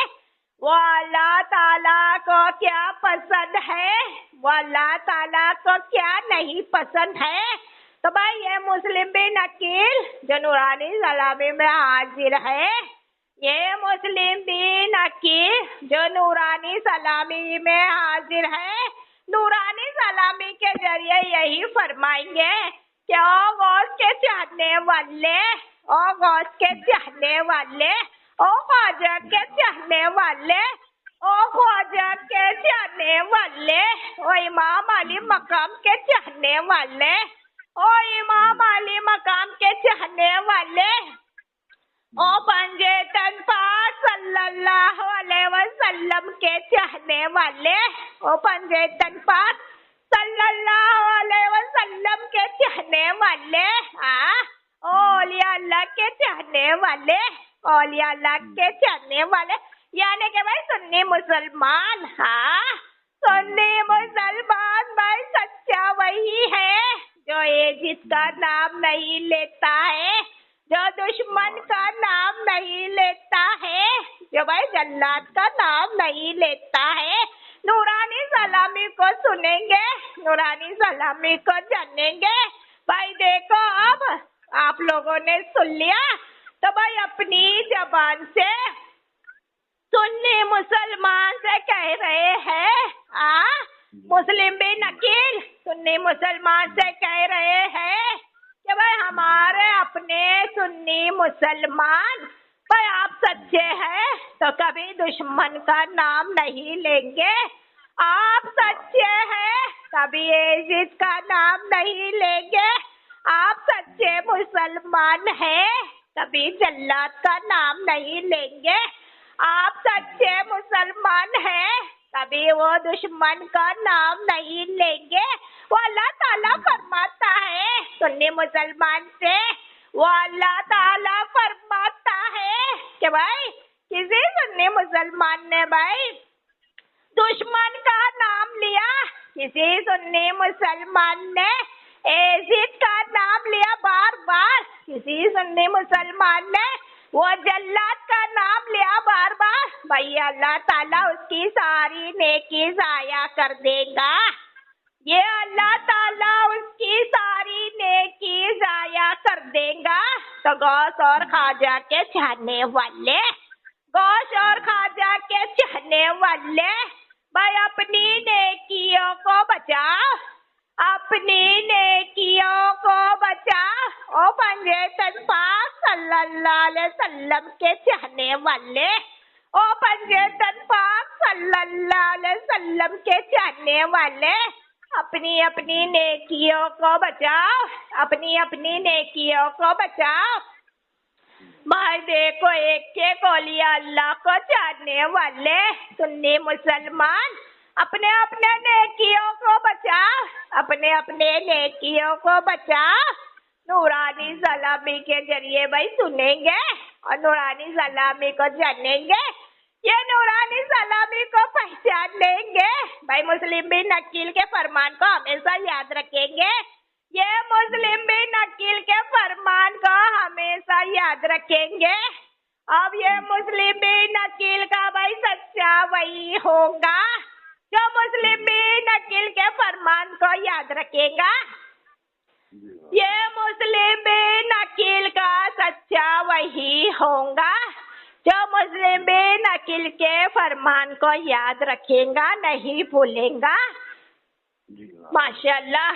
वो अल्लाह ताला को क्या पसंद है, वो अल्लाह ताला को क्या नहीं पसंद है। तो भाई ये मुस्लिम बिन अकील जो नूरानी सलामी में हाजिर है, ये मुस्लिम बिन अकील जो नूरानी सलामी में हाजिर है, नूरानी सलामी के जरिए यही फरमाएंगे कि ओ गौस के चाहने वाले, ओ गौस के चाहने वाले, ओ ख्वाजा के चाहने वाले, ओ ख्वाजा के चाहने वाले, ओ इमाम अली मकाम के चाहने वाले, ओ इमाम अली मकाम के चाहने वाले, ओ पंजे तन पाक सल्लल्लाहु अलैहि वसल्लम के चाहने वाले, ओ पंजे तन पाक सल्लल्लाहु अलैहि वसल्लम के चाहने वाले, ओ औलिया अल्लाह के चाहने वाले, औलिया अल्लाह के चाहने वाले, यानी कि भाई सुन्नी मुसलमान, सुन्नी मुसलमान भाई सच्चा वही है जो ये जिसका नाम नहीं लेता है, जो दुश्मन का नाम नहीं लेता है, जो भाई जल्लाद का नाम नहीं लेता है। नूरानी सलामी को सुनेंगे, नूरानी सलामी को जानेंगे। भाई देखो अब आप लोगों ने सुन लिया, तो भाई अपनी जबान से सुन्नी मुसलमान से कह रहे हैं, मुस्लिम बिन अकील सुन्नी मुसलमान से कह रहे हैं कि भाई हमारे अपने सुन्नी मुसलमान, भाई आप सच्चे हैं तो कभी दुश्मन का नाम नहीं लेंगे, आप सच्चे हैं कभी एजिद का नाम नहीं लेंगे, आप सच्चे मुसलमान हैं कभी जल्लाद का नाम नहीं लेंगे, आप सच्चे मुसलमान हैं कभी वो दुश्मन का नाम नहीं लेंगे। वो अल्लाह ताला फरमाता है सुन्नी मुसलमान से, वो अल्लाह ताला फरमाता है कि भाई किसी सुन्नी मुसलमान ने भाई दुश्मन का नाम लिया, किसी सुन्नी मुसलमान ने एजिद का नाम लिया बार बार, किसी सुन्नी मुसलमान ने वो जल्लाद का नाम लिया बार बार, भाई अल्लाह ताला उसकी सारी नेकी जाया कर देगा, ये अल्लाह ताला उसकी सारी नेकी जाया कर देगा। तो गौस और ख्वाजा के चाहने वाले, गौस और ख्वाजा के चाहने वाले, भाई अपनी नेकियों को बचाओ, अपनी नेकियों को बचाओ। ओ पंजे तन पाक सल्लल्लाहु अलैहि वसल्लम के चाहने वाले, ओ पंजेतन पाक सल्लल्लाहु अलैहि वसल्लम के चाहने वाले, अपनी अपनी नेकियों को बचाओ, अपनी अपनी नेकियों को बचाओ। भाई देखो, एक एक औलिया अल्लाह को जानने वाले सुन्नी मुसलमान अपने अपने नेकियों को बचाओ, अपने अपने नेकियों को बचाओ। नूरानी सलामी के जरिए भाई सुनेंगे और नूरानी सलामी को जानेंगे, ये नूरानी सलामी को पहचान लेंगे। भाई मुस्लिम बिन अकील के फरमान को हमेशा याद रखेंगे, ये मुस्लिम बिन अकील के फरमान को हमेशा याद रखेंगे। अब ये मुस्लिम बिन अकील का भाई सच्चा वही होगा जो मुस्लिम बिन अकील के फरमान को याद रखेगा। ये मुस्लिम बिन अकील का सच्चा वही होगा जो मुस्लिम बिन अकील के फरमान को याद रखेगा, नहीं भूलेगा। माशाअल्लाह।